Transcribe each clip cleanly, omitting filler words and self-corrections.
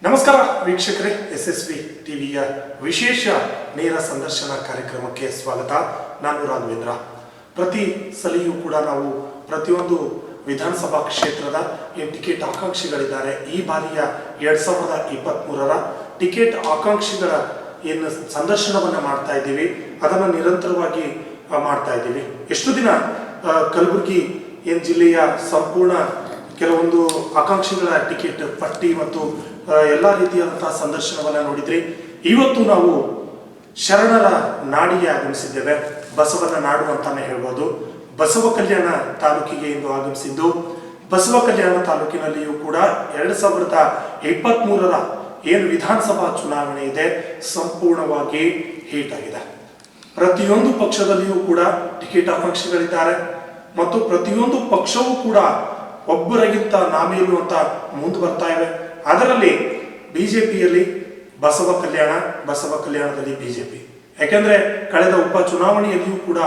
ನಮಸ್ಕಾರ ವೀಕ್ಷಕರೇ, SSV ಟಿವಿಯ ವಿಶೇಷ ನೇರ ಸಂದರ್ಶನ ಕಾರ್ಯಕ್ರಮಕ್ಕೆ ಸ್ವಾಗತ. ನಾನು ರಾಘವೇಂದ್ರ. ಪ್ರತಿ ಸಲಿಯೂ ಕೂಡ ನಾವು ಪ್ರತಿಯೊಂದು ವಿಧಾನಸಭಾ ಕ್ಷೇತ್ರದ ಏನು ಟಿಕೆಟ್ ಆಕಾಂಕ್ಷಿಗಳಿದ್ದಾರೆ, ಈ ಬಾರಿಯ 2023ರ ಟಿಕೆಟ್ ಆಕಾಂಕ್ಷಿಗಳ ಏನು ಸಂದರ್ಶನವನ್ನು ಮಾಡ್ತಾ ಇದ್ದೀವಿ, ಅದನ್ನು ನಿರಂತರವಾಗಿ ಮಾಡ್ತಾ ಇದ್ದೀವಿ. ಎಷ್ಟು ದಿನ ಕಲಬುರಗಿ ಏನು ಜಿಲ್ಲೆಯ ಸಂಪೂರ್ಣ ಕೆಲವೊಂದು ಆಕಾಂಕ್ಷಿಗಳ ಟಿಕೆಟ್ ಪಟ್ಟಿ ಮತ್ತು ಎಲ್ಲ ರೀತಿಯಾದಂತಹ ಸಂದರ್ಶನವನ್ನು ನೋಡಿದ್ರಿ. ಇವತ್ತು ನಾವು ಶರಣರ ನಾಡಿಗೆ ಆಗಮಿಸಿದ್ದೇವೆ. ಬಸವನ ನಾಡು ಅಂತಾನೆ ಹೇಳ್ಬೋದು. ಬಸವ ಕಲ್ಯಾಣ ತಾಲೂಕಿಗೆ ಇಂದು ಆಗಮಿಸಿದ್ದು, ಬಸವ ಕಲ್ಯಾಣ ತಾಲೂಕಿನಲ್ಲಿಯೂ ಕೂಡ 2023ರ ಏನು ವಿಧಾನಸಭಾ ಚುನಾವಣೆ ಇದೆ, ಸಂಪೂರ್ಣವಾಗಿ ಹೀಟ್ ಆಗಿದೆ. ಪ್ರತಿಯೊಂದು ಪಕ್ಷದಲ್ಲಿಯೂ ಕೂಡ ಟಿಕೆಟ್ ಆಕಾಂಕ್ಷಿಗಳಿದ್ದಾರೆ ಮತ್ತು ಪ್ರತಿಯೊಂದು ಪಕ್ಷವೂ ಕೂಡ ಒಬ್ಬರಿಗಿಂತ ನಾಮೇಲು ಅಂತ ಮುಂದೆ ಬರ್ತಾ ಇವೆ. ಅದರಲ್ಲಿ ಬಿಜೆಪಿಯಲ್ಲಿ ಬಸವ ಕಲ್ಯಾಣದಲ್ಲಿ ಬಿಜೆಪಿ, ಯಾಕೆಂದ್ರೆ ಕಳೆದ ಉಪಚುನಾವಣೆಯಲ್ಲಿಯೂ ಕೂಡ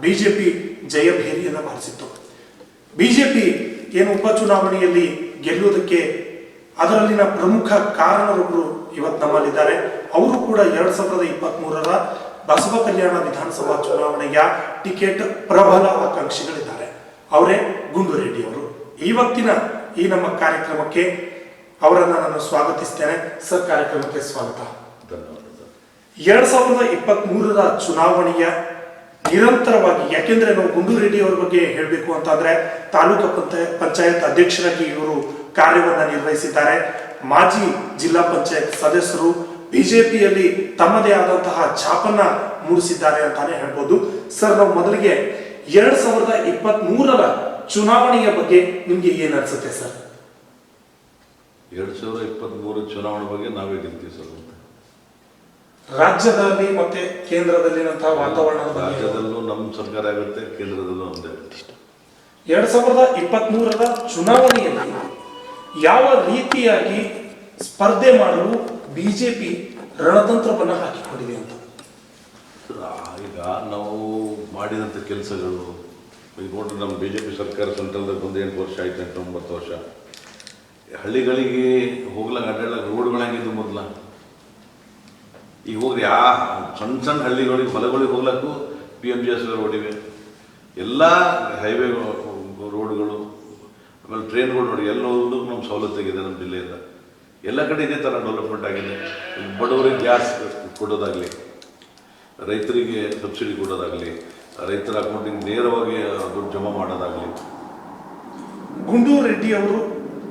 ಬಿಜೆಪಿ ಜಯಭೇರಿಯನ್ನು ಬಾರಿಸಿತ್ತು. ಬಿಜೆಪಿ ಏನು ಉಪಚುನಾವಣೆಯಲ್ಲಿ ಗೆಲ್ಲುವುದಕ್ಕೆ ಅದರಲ್ಲಿನ ಪ್ರಮುಖ ಕಾರಣರೊಬ್ಬರು ಇವತ್ತು ನಮ್ಮಲ್ಲಿದ್ದಾರೆ. ಅವರು ಕೂಡ 2023ರ ಬಸವ ಕಲ್ಯಾಣ ವಿಧಾನಸಭಾ ಚುನಾವಣೆಯ ಟಿಕೆಟ್ ಪ್ರಬಲ ಆಕಾಂಕ್ಷಿಗಳಿದ್ದಾರೆ. ಅವರೇ ಗುಂಡು ರೆಡ್ಡಿ ಅವರು. ಇವತ್ತಿನ ಈ ನಮ್ಮ ಕಾರ್ಯಕ್ರಮಕ್ಕೆ ಅವರನ್ನು ನಾನು ಸ್ವಾಗತಿಸ್ತೇನೆ. ಸರ್, ಕಾರ್ಯಕ್ರಮಕ್ಕೆ ಸ್ವಾಗತ. ಧನ್ಯವಾದ. 2023ರ ಚುನಾವಣೆಯ ನಿರಂತರವಾಗಿ, ಯಾಕೆಂದ್ರೆ ನಾವು ಗುಂಡು ರೆಡ್ಡಿ ಅವರ ಬಗ್ಗೆ ಹೇಳಬೇಕು ಅಂತಂದ್ರೆ ತಾಲೂಕು ಪಂಚಾಯತ್ ಅಧ್ಯಕ್ಷರಾಗಿ ಇವರು ಕಾರ್ಯವನ್ನ ನಿರ್ವಹಿಸಿದ್ದಾರೆ. ಮಾಜಿ ಜಿಲ್ಲಾ ಪಂಚಾಯತ್ ಸದಸ್ಯರು, ಬಿಜೆಪಿಯಲ್ಲಿ ತಮ್ಮದೇ ಆದಂತಹ ಛಾಪನ್ನ ಮೂಡಿಸಿದ್ದಾರೆ ಅಂತಾನೆ ಹೇಳ್ಬೋದು. ಸರ್, ನಾವು ಮೊದಲಿಗೆ 2023ರ ಚುನಾವಣೆಯ ಬಗ್ಗೆ ನಿಮ್ಗೆ ಏನ್ ಅನ್ಸುತ್ತೆ ಸರ್? 2023 ಚುನಾವಣೆ ಬಗ್ಗೆ ನಾವೇ ಗೆಲ್ತೀವಿ ಸರ್. ರಾಜ್ಯದಲ್ಲಿ ಮತ್ತೆ ಕೇಂದ್ರದಲ್ಲಿನಂತಹ ವಾತಾವರಣದ ಬಗ್ಗೆ? ರಾಜ್ಯದಲ್ಲೂ ನಮ್ಮ ಸರ್ಕಾರ ಆಗುತ್ತೆ, ಕೇಂದ್ರದಲ್ಲೂ ನಮ್ಮದೇ. 2023ರ ಚುನಾವಣೆಯಲ್ಲಿ ಯಾವ ರೀತಿಯಾಗಿ ಸ್ಪರ್ಧೆ ಮಾಡಲು ಬಿಜೆಪಿ ರಣತಂತ್ರವನ್ನು ಹಾಕಿಕೊಂಡಿದೆ ಅಂತ? ಈಗ ನಾವು ಮಾಡಿದಂಥ ಕೆಲಸಗಳು, ಈಗ ನೋಡ್ರಿ, ನಮ್ಮ BJP ಸರ್ಕಾರ ಸೆಂಟ್ರಲ್ದಾಗ ಬಂದು 8 ವರ್ಷ ಆಯ್ತು, 8-9 ವರ್ಷ. ಹಳ್ಳಿಗಳಿಗೆ ಹೋಗ್ಲಂಗೆ ಅಡ್ಡಾಡ್ಲಾಗ ರೋಡ್ಗಳಾಗಿದ್ದು ಮೊದಲ. ಈಗ ಹೋಗ್ರಿ, ಸಣ್ಣ ಹಳ್ಳಿಗಳಿಗೆ ಹೊಲಗಳಿಗೆ ಹೋಗ್ಲಕ್ಕೂ PMGS ರೋಡ್ ಇವೆ. ಎಲ್ಲ ಹೈವೇ ರೋಡ್ಗಳು, ಆಮೇಲೆ ಟ್ರೈನ್ಗಳು ನೋಡಿ, ಎಲ್ಲೋದ್ರೂ ನಮ್ಮ ಸವಲತ್ತಾಗಿದೆ. ನಮ್ಮ ಜಿಲ್ಲೆಯಿಂದ ಎಲ್ಲ ಕಡೆ ಇದೇ ಥರ ಡೆವಲಪ್ಮೆಂಟ್ ಆಗಿದೆ. ಬಡವರಿಗೆ ಗ್ಯಾಸ್ ಕೊಡೋದಾಗಲಿ, ರೈತರಿಗೆ ಸಬ್ಸಿಡಿ ಕೊಡೋದಾಗಲಿ, ರೈತರ ಅಕೌಂಟಿಗೆ ನೇರವಾಗಿ ದುಡ್ಡು ಜಮಾ ಮಾಡೋದಾಗಲಿ. ಗುಂಡು ರೆಡ್ಡಿ ಅವರು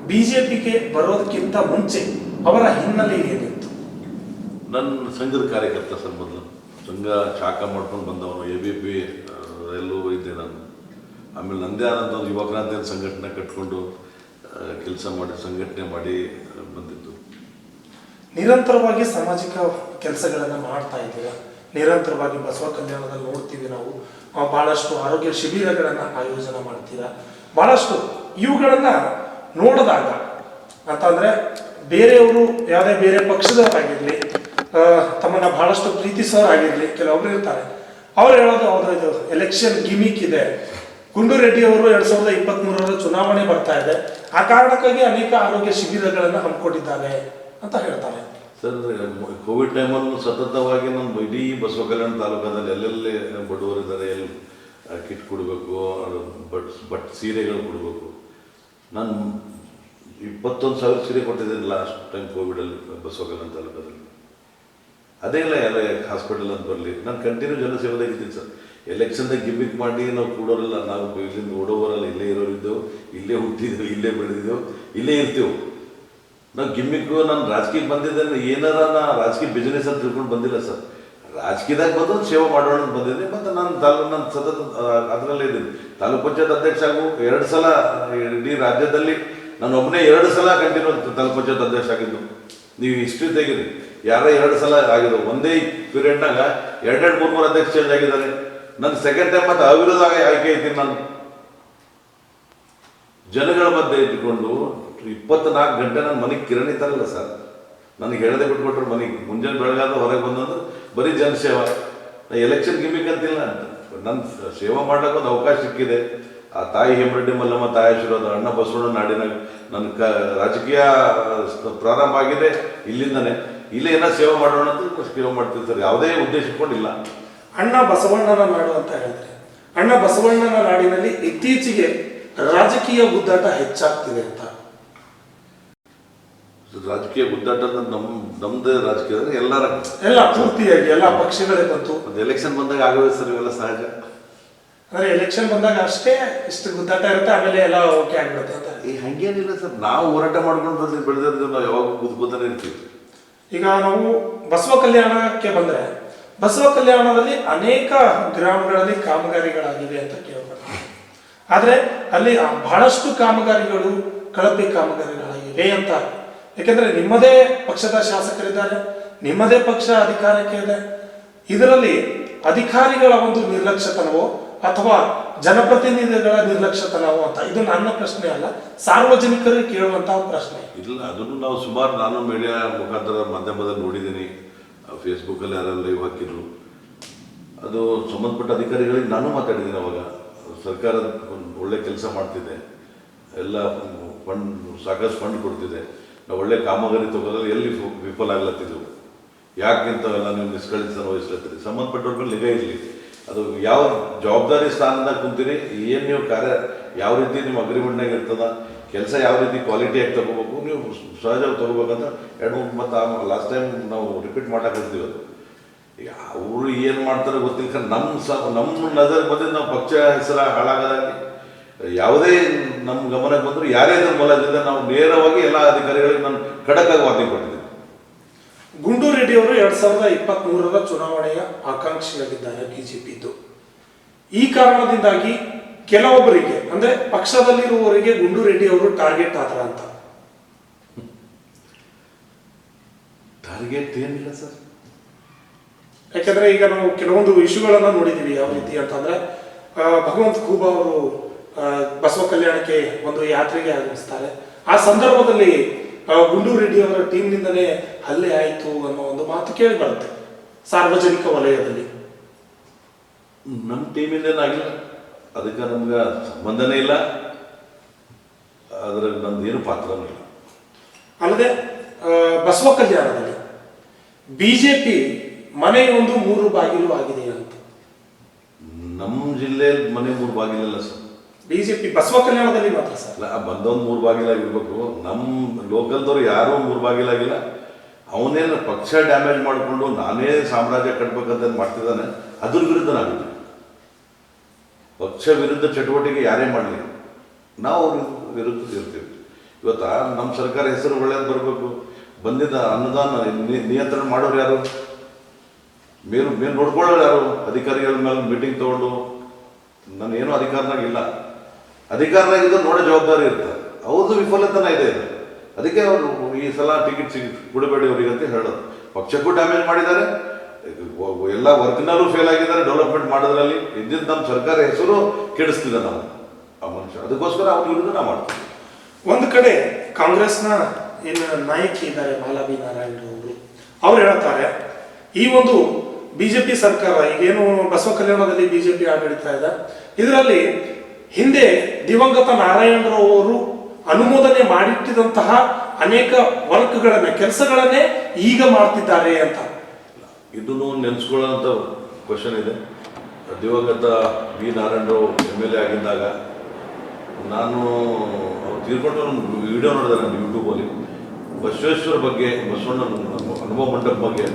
ಬಿಜೆಪಿಗೆ ಬರೋದಕ್ಕಿಂತ ಮುಂಚೆ ಅವರ ಹಿನ್ನೆಲೆ ಏನಿತ್ತು? ನನ್ನ ಸಂಘದ ಕಾರ್ಯಕರ್ತ ಸರ್. ಮೊದಲು ಸಂಘ ಶಾಖ ಮಾಡ್ಕೊಂಡು ಬಂದವನು. ABP ಎಲ್ಲೂ ಇದ್ದೆ ನಾನು. ಆಮೇಲೆ ನಂದೇ ಆದಂಥ ಒಂದು ಯುವಕ್ರಾಂತಿ ಸಂಘಟನೆ ಕಟ್ಕೊಂಡು ಕೆಲಸ ಮಾಡಿ, ಸಂಘಟನೆ ಮಾಡಿ ಬಂದಿದ್ದು. ನಿರಂತರವಾಗಿ ಸಾಮಾಜಿಕ ಕೆಲಸಗಳನ್ನು ಮಾಡ್ತಾ ಇದ್ದೀರಾ. ನಿರಂತರವಾಗಿ ಬಸವ ಕಲ್ಯಾಣದಲ್ಲಿ ನೋಡ್ತೀವಿ ನಾವು, ಬಹಳಷ್ಟು ಆರೋಗ್ಯ ಶಿಬಿರಗಳನ್ನು ಆಯೋಜನೆ ಮಾಡ್ತೀರಾ. ಬಹಳಷ್ಟು ಇವುಗಳನ್ನ ನೋಡಿದಾಗ ಅಂತಂದ್ರೆ ಬೇರೆಯವರು ಯಾವುದೇ ಬೇರೆ ಪಕ್ಷದವರಾಗಿರ್ಲಿ, ತಮ್ಮನ್ನ ಬಹಳಷ್ಟು ಪ್ರೀತಿಸೋರಾಗಿರ್ಲಿ, ಕೆಲವೊಬ್ರು ಇರ್ತಾರೆ, ಅವ್ರು ಹೇಳೋದು ಹೌದು, ಇದು ಎಲೆಕ್ಷನ್ ಗಿಮಿಕ್ ಇದೆ. ಗುಂಡು ರೆಡ್ಡಿ ಅವರು 2023ರ ಚುನಾವಣೆ ಬರ್ತಾ ಇದೆ, ಆ ಕಾರಣಕ್ಕಾಗಿ ಅನೇಕ ಆರೋಗ್ಯ ಶಿಬಿರಗಳನ್ನು ಹಮ್ಮಿಕೊಂಡಿದ್ದಾರೆ ಅಂತ ಹೇಳ್ತಾರೆ. ಸರ್, ಕೋವಿಡ್ ಟೈಮಲ್ಲೂ ಸತತವಾಗಿ ನಮ್ಮ ಇಡೀ ಬಸವ ಕಲ್ಯಾಣ ತಾಲೂಕದಲ್ಲಿ ಎಲ್ಲೆಲ್ಲಿ ಬಡವರಿದ್ದಾರೆ, ಎಲ್ಲಿ ಕಿಟ್ ಕೊಡಬೇಕು, ಬಟ್ ಸೀರೆಗಳು ಕೊಡಬೇಕು. ನಾನು 21,000 ಸೀರೆ ಕೊಟ್ಟಿದ್ದೇನೆ ಲಾಸ್ಟ್ ಟೈಮ್ ಕೋವಿಡಲ್ಲಿ ಬಸವ ಕಲ್ಯಾಣ ತಾಲೂಕದಲ್ಲಿ. ಅದೇ ಇಲ್ಲ, ಎಲ್ಲ ಹಾಸ್ಪಿಟಲ್ ಅಂತ ಬರಲಿ, ನಾನು ಕಂಟಿನ್ಯೂ ಜನಸೇವೆದಾಗಿದ್ದೀನಿ ಸರ್. ಎಲೆಕ್ಷನ್ದಾಗ ಗಿಮಿಕ್ ಮಾಡಿ ನಾವು ಕೊಡೋರಿಲ್ಲ. ನಾವು ಇಲ್ಲಿಂದ ಓಡೋವರಲ್ಲ, ಇಲ್ಲೇ ಇರೋರಿದ್ದೆವು, ಇಲ್ಲೇ ಹುಟ್ಟಿದ್ದೆವು, ಇಲ್ಲೇ ಬೆಳೆದಿದ್ದೆವು, ಇಲ್ಲೇ ಇರ್ತೀವಿ. ನಾವು ಗಿಮ್ಮಿಕ್ಕು, ನಾನು ರಾಜಕೀಯಕ್ಕೆ ಬಂದಿದ್ದೇನೆ, ಏನಾರ ನಾ ರಾಜಕೀಯ ಬಿಸ್ನೆಸ್ ಅಂತ ತಿಳ್ಕೊಂಡು ಬಂದಿಲ್ಲ ಸರ್. ರಾಜಕೀಯದಾಗ ಬಂದು ಸೇವೆ ಮಾಡೋಣ ಅಂತ ಬಂದಿದ್ದೆ. ಮತ್ತು ನಾನು ಸತತ ಅದರಲ್ಲೇ ಇದ್ದೀನಿ. ತಾಲೂಕು ಪಂಚಾಯತ್ ಅಧ್ಯಕ್ಷ ಆಗು 2 ಸಲ, ಇಡೀ ರಾಜ್ಯದಲ್ಲಿ ನಾನು ಒಬ್ಬನೇ 2 ಸಲ ಕಂಟಿನ್ಯೂ ತಾಲೂಕು ಪಂಚಾಯತ್ ಅಧ್ಯಕ್ಷ ಆಗಿದ್ದು. ನೀವು ಹಿಸ್ಟ್ರಿ ತೆಗೀರಿ, ಯಾರ 2 ಸಲ ಆಗಿದ್ದು. ಒಂದೇ ಪೀರಿಯಡ್ನಾಗ 2-3 ಅಧ್ಯಕ್ಷ ಚೇಂಜ್ ಆಗಿದ್ದಾರೆ. ನನ್ನ ಸೆಕೆಂಡ್ ಟೈಮ್ ಮತ್ತು ಅವಿರೋಧ ಆಯ್ಕೆ ಐತೀನಿ. ನಾನು ಜನಗಳ ಮಧ್ಯೆ ಇಟ್ಕೊಂಡು 24 ಗಂಟೆ ನನ್ನ ಮನೆಗೆ ಕಿರಣಿ ತರಲ್ಲ ಸರ್. ನನಗೆ ಹೇಳದೆ ಬಿಟ್ಕೊಟ್ರು ಮನೆಗೆ. ಮುಂಜಾನೆ ಬೆಳಗಾದ ಹೊರಗೆ ಬಂದಂದ್ರೆ ಬರೀ ಜನಸೇವಾ. ನಾ ಎಲೆಕ್ಷನ್ ಗಿಮಿಕ್ ಅಂತಿಲ್ಲ. ನನ್ನ ಸೇವಾ ಮಾಡ್ಲಿಕ್ಕೆ ಒಂದು ಅವಕಾಶ ಸಿಕ್ಕಿದೆ. ಆ ತಾಯಿ ಹೇಮರೆಡ್ಡಿ ಮಲ್ಲಮ್ಮ ತಾಯಿ ಆಶೀರ್ವಾದ ಅಣ್ಣ ಬಸವಣ್ಣ ನಾಡಿನಾಗ ನನ್ನ ರಾಜಕೀಯ ಪ್ರಾರಂಭ ಆಗಿದೆ ಇಲ್ಲಿಂದನೇ. ಇಲ್ಲೇ ಏನೋ ಸೇವೆ ಮಾಡೋಣ ಅಂತ ಸೇವೆ ಮಾಡ್ತೀವಿ ಸರ್, ಯಾವುದೇ ಉದ್ದೇಶ ಇಟ್ಕೊಂಡಿಲ್ಲ. ಅಣ್ಣ ಬಸವಣ್ಣನ ನಾಡು ಅಂತ ಹೇಳಿದ್ರೆ, ಅಣ್ಣ ಬಸವಣ್ಣನ ನಾಡಿನಲ್ಲಿ ಇತ್ತೀಚೆಗೆ ರಾಜಕೀಯ ಗುದ್ದಾಟ ಹೆಚ್ಚಾಗ್ತಿದೆ ಅಂತ. ರಾಜಕೀಯ ಗುದ್ದಾಟ ನಮ್ದೇ ರಾಜಕೀಯ ಎಲ್ಲ ಪೂರ್ತಿಯಾಗಿ ಎಲ್ಲ ಪಕ್ಷಗಳೇ ಬಂತು. ಒಂದು ಎಲೆಕ್ಷನ್ ಬಂದಾಗ ಆಗವೆ ಸರ್, ಇವೆಲ್ಲ ಸಹಜ. ಅಂದ್ರೆ ಎಲೆಕ್ಷನ್ ಬಂದಾಗ ಅಷ್ಟೇ ಇಷ್ಟು ಗುದ್ದಾಟ ಇರುತ್ತೆ, ಆಮೇಲೆ ಎಲ್ಲ ಓಕೆ ಆಗ್ಬಿಡುತ್ತೆ ಅಂತ. ಹಂಗೇನಿಲ್ಲ ಸರ್, ನಾವು ಹೋರಾಟ ಮಾಡ್ಕೊಂಡು ಬೆಳೆದಿರ್ತೀವಿ, ನಾವು ಯಾವಾಗ ಕೂತ್ಕೋತಾನೆ ಇರ್ತೀವಿ. ಈಗ ನಾವು ಬಸವ ಕಲ್ಯಾಣಕ್ಕೆ ಬಂದ್ರೆ, ಬಸವ ಕಲ್ಯಾಣದಲ್ಲಿ ಅನೇಕ ಗ್ರಾಮಗಳಲ್ಲಿ ಕಾಮಗಾರಿಗಳಾಗಿವೆ ಅಂತ ಕೇಳ್ಬಾರ್ದು. ಆದ್ರೆ ಅಲ್ಲಿ ಬಹಳಷ್ಟು ಕಾಮಗಾರಿಗಳು ಕಳಪೆ ಕಾಮಗಾರಿಗಳಾಗಿವೆ ಅಂತ. ಯಾಕೆಂದ್ರೆ ನಿಮ್ಮದೇ ಪಕ್ಷದ ಶಾಸಕರಿದ್ದಾರೆ, ನಿಮ್ಮದೇ ಪಕ್ಷ ಅಧಿಕಾರಕ್ಕೆ ಇದೆ. ಇದರಲ್ಲಿ ಅಧಿಕಾರಿಗಳ ಒಂದು ನಿರ್ಲಕ್ಷ್ಯತನವೋ ಅಥವಾ ಜನಪ್ರತಿನಿಧಿಗಳ ನಿರ್ಲಕ್ಷ್ಯತನವೋ ಅಂತ, ಇದು ನನ್ನ ಪ್ರಶ್ನೆ ಅಲ್ಲ, ಸಾರ್ವಜನಿಕರು ಕೇಳುವಂತಹ ಪ್ರಶ್ನೆ. ಇಲ್ಲ, ಅದನ್ನು ನಾವು ಸುಮಾರು ನಾನು ಮೀಡಿಯಾ ಮುಖಾಂತರ ಮಾಧ್ಯಮದಲ್ಲಿ ನೋಡಿದ್ದೀನಿ. ಫೇಸ್ಬುಕ್ಕಲ್ಲಿ ಯಾರೆಲ್ಲ ಲೈವ್ ಹಾಕಿದ್ರು, ಅದು ಸಂಬಂಧಪಟ್ಟ ಅಧಿಕಾರಿಗಳಿಗೆ ನಾನು ಮಾತಾಡಿದ್ದೀನಿ. ಅವಾಗ ಸರ್ಕಾರ ಒಳ್ಳೆ ಕೆಲಸ ಮಾಡ್ತಿದೆ, ಎಲ್ಲ ಫಂಡ್ ಸಾಕಷ್ಟು ಫಂಡ್ ಕೊಡ್ತಿದೆ, ನಾವು ಒಳ್ಳೆ ಕಾಮಗಾರಿ ತಗೋದ್ರಲ್ಲಿ ಎಲ್ಲಿ ವಿಫಲ ಆಗ್ಲತ್ತಿದ್ರು, ಯಾಕೆಂತವೆಲ್ಲ ನೀವು ನಿಷ್ಕಳಿತನ ವಹಿಸ್ಲತ್ತೀರಿ, ಸಂಬಂಧಪಟ್ಟವ್ರ ನಿಗಾ ಇರಲಿ. ಅದು ಯಾವ ಜವಾಬ್ದಾರಿ ಸ್ಥಾನದಾಗ ಕುಂತೀರಿ, ಏನು ನೀವು ಕಾರ್ಯ ಯಾವ ರೀತಿ ನಿಮ್ಮ ಅಗ್ರಿಮೆಂಟ್ನಾಗ ಇರ್ತದ, ಕೆಲಸ ಯಾವ ರೀತಿ ಕ್ವಾಲಿಟಿಯಾಗಿ ತಗೋಬೇಕು, ನೀವು ಸಹಜವಾಗಿ ತಗೋಬೇಕಂತ 2-3 ಮತ್ತು ಲಾಸ್ಟ್ ಟೈಮ್ ನಾವು ರಿಪೀಟ್ ಮಾಡಾಕಿರ್ತೀವಿ. ಅದು ಈಗ ಅವರು ಏನು ಮಾಡ್ತಾರೆ ಗೊತ್ತಿಲ್ಲ. ನಮ್ಮ ನಜರ್ ಬಂದಿದ್ದು ನಾವು ಪಕ್ಷ ಹೆಸರ ಹಾಳಾಗೋದಾಗಿ ಯಾವುದೇ ನಮ್ಮ ಗಮನಕ್ಕೆ ಬಂದರೂ ಯಾರೇ ಮೂಲದಿಂದ ನಾವು ನೇರವಾಗಿ ಎಲ್ಲ ಅಧಿಕಾರಿಗಳಿಗೆ ನಾನು ಖಡಕ್ಕಾಗಿ ವಾರ್ತೆ ಕೊಟ್ಟಿದ್ದೀನಿ. ಗುಂಡು ರೆಡ್ಡಿ ಅವರು 2023ರ ಚುನಾವಣೆಯ ಆಕಾಂಕ್ಷಿಯಾಗಿದ್ದಾರೆ ಬಿಜೆಪಿದ್ದು. ಈ ಕಾರಣದಿಂದಾಗಿ ಕೆಲವೊಬ್ಬರಿಗೆ, ಅಂದ್ರೆ ಪಕ್ಷದಲ್ಲಿರುವವರಿಗೆ ಗುಂಡು ರೆಡ್ಡಿ ಅವರು ಟಾರ್ಗೆಟ್ ಆದ್ರ ಅಂತ. ಟಾರ್ಗೆಟ್ ಏನಿಲ್ಲ ಸರ್, ಯಾಕಂದ್ರೆ ಈಗ ನಾವು ಕೆಲವೊಂದು ಇಶ್ಯೂಗಳನ್ನ ನೋಡಿದೀವಿ. ಯಾವ ರೀತಿ ಅಂತಂದ್ರೆ, ಭಗವಂತ ಖೂಬಾ ಅವರು ಬಸವ ಕಲ್ಯಾಣಕ್ಕೆ ಒಂದು ಯಾತ್ರೆಗೆ ಆಗಮಿಸ್ತಾರೆ. ಆ ಸಂದರ್ಭದಲ್ಲಿ ಗುಂಡು ರೆಡ್ಡಿ ಅವರ ಟೀಮ್ನಿಂದಲೇ ಹಲ್ಲೆ ಆಯಿತು ಅನ್ನೋ ಒಂದು ಮಾತು ಕೇಳಿ ಬರುತ್ತೆ ಸಾರ್ವಜನಿಕ ವಲಯದಲ್ಲಿ. ನಮ್ಮ ಟೀಮಿಂದೇನಾಗಿಲ್ಲ, ಅದಕ್ಕೆ ನಮ್ಗೆ ಸಂಬಂಧನೇ ಇಲ್ಲ, ಅದ್ರ ನಮ್ದೇನು ಪಾತ್ರನೂ ಇಲ್ಲ. ಅಲ್ಲದೆ ಬಸವ ಕಲ್ಯಾಣದಲ್ಲಿ ಬಿಜೆಪಿ ಮನೆ ಒಂದು 3 ಬಾಗಿಲು ಆಗಿದೆ ಅಂತ. ನಮ್ಮ ಜಿಲ್ಲೆಯಲ್ಲಿ ಮನೆ 3 ಬಾಗಿಲಿಲ್ಲ ಸರ್, ಬಿಜೆಪಿ ಬಸವ ಕಲ್ಯಾಣದಲ್ಲಿ ಮಾತ್ರ ಸರ್. ಅಲ್ಲ, ಬಂದವನು 3 ಬಾಗಿಲಾಗಿರ್ಬೇಕು. ನಮ್ಮ ಲೋಕಲ್ದವ್ರು ಯಾರೂ 3 ಬಾಗಿಲಾಗಿಲ್ಲ. ಅವನೇನು ಪಕ್ಷ ಡ್ಯಾಮೇಜ್ ಮಾಡಿಕೊಂಡು ನಾನೇ ಸಾಮ್ರಾಜ್ಯ ಕಟ್ಬೇಕಂತ ಮಾಡ್ತಿದ್ದಾನೆ, ಅದ್ರ ವಿರುದ್ಧ ನಾವಿದ್ದೀವಿ. ಪಕ್ಷ ವಿರುದ್ಧ ಚಟುವಟಿಕೆ ಯಾರೇ ಮಾಡಲಿ ನಾವು ಅವ್ರ ವಿರುದ್ಧ ಇರ್ತೀವಿ. ಇವತ್ತ ನಮ್ಮ ಸರ್ಕಾರ ಹೆಸರು ಒಳ್ಳೇದು ಬರಬೇಕು, ಬಂದಿದ್ದ ಅನುದಾನ ನಿಯಂತ್ರಣ ಮಾಡೋರು ಯಾರು, ಮೇಲ್ ನೋಡ್ಕೊಳ್ಳೋರು ಯಾರು? ಅಧಿಕಾರಿಗಳ ಮೇಲೆ ಮೀಟಿಂಗ್ ತಗೊಂಡು ನಾನೇನು ಅಧಿಕಾರನಾಗಿಲ್ಲ, ಅಧಿಕಾರನಾಗಿದ್ದು ನೋಡೋ ಜವಾಬ್ದಾರಿ ಇರ್ತಾರೆ. ಅವ್ರದ್ದು ವಿಫಲತನ ಇದೆ ಇದು. ಅದಕ್ಕೆ ಅವರು ಈ ಸಲ ಟಿಕೆಟ್ ಕೊಡಬೇಡಿ ಅವರಿಗೆ ಅಂತ ಹೇಳೋದು. ಪಕ್ಷಕ್ಕೂ ಡ್ಯಾಮೇಜ್ ಮಾಡಿದ್ದಾರೆ, ಎಲ್ಲ ವರ್ಕ್ನಲ್ಲೂ ಫೇಲ್ ಆಗಿದ್ದಾರೆ, ಡೆವಲಪ್ಮೆಂಟ್ ಮಾಡೋದ್ರಲ್ಲಿ ಇದ್ದಿದ್ದು ನಮ್ಮ ಸರ್ಕಾರ ಹೆಸರು ಕೆಡಿಸ್ತಿದ್ದ ನಾವು ಆ ಮನುಷ್ಯ. ಅದಕ್ಕೋಸ್ಕರ ಅವ್ರ ವಿರುದ್ಧ ನಾವು ಮಾಡ್ತೀವಿ. ಒಂದು ಕಡೆ ಕಾಂಗ್ರೆಸ್ನ ಏನು ನಾಯಕಿ ಇದ್ದಾರೆ ಮಾಲಾಬಿ ನಾರಾಯಣ ಅವರು ಹೇಳ್ತಾರೆ, ಈ ಒಂದು ಬಿಜೆಪಿ ಸರ್ಕಾರ ಈಗೇನು ಬಸವ ಕಲ್ಯಾಣದಲ್ಲಿ ಬಿಜೆಪಿ ಆಡಳಿತ ಇದೆ, ಇದರಲ್ಲಿ ಹಿಂದೆ ದಿವಂಗತ ನಾರಾಯಣರವರು ಅನುಮೋದನೆ ಮಾಡಿಟ್ಟಿದಂತಹ ಅನೇಕ ವರ್ಕ್ಗಳನ್ನೇ, ಕೆಲಸಗಳನ್ನೇ ಈಗ ಮಾಡ್ತಿದ್ದಾರೆ ಅಂತ. ಇದನ್ನು ನೆನೆಸ್ಕೊಳ್ಳೋಂಥ ಕ್ವಶನ್ ಇದೆ. ದಿವಂಗತ ಬಿ ನಾರಾಯಣರಾವ್ MLA ಆಗಿದ್ದಾಗ ನಾನು ಅವ್ರು ತೀರ್ಕೊಂಡು ವಿಡಿಯೋ ನೋಡಿದೆ ನಾನು ಯೂಟ್ಯೂಬಲ್ಲಿ. ಬಸವೇಶ್ವರ ಬಗ್ಗೆ, ಬಸವಣ್ಣ ಅನುಭವ ಮಂಟಪ ಬಗ್ಗೆ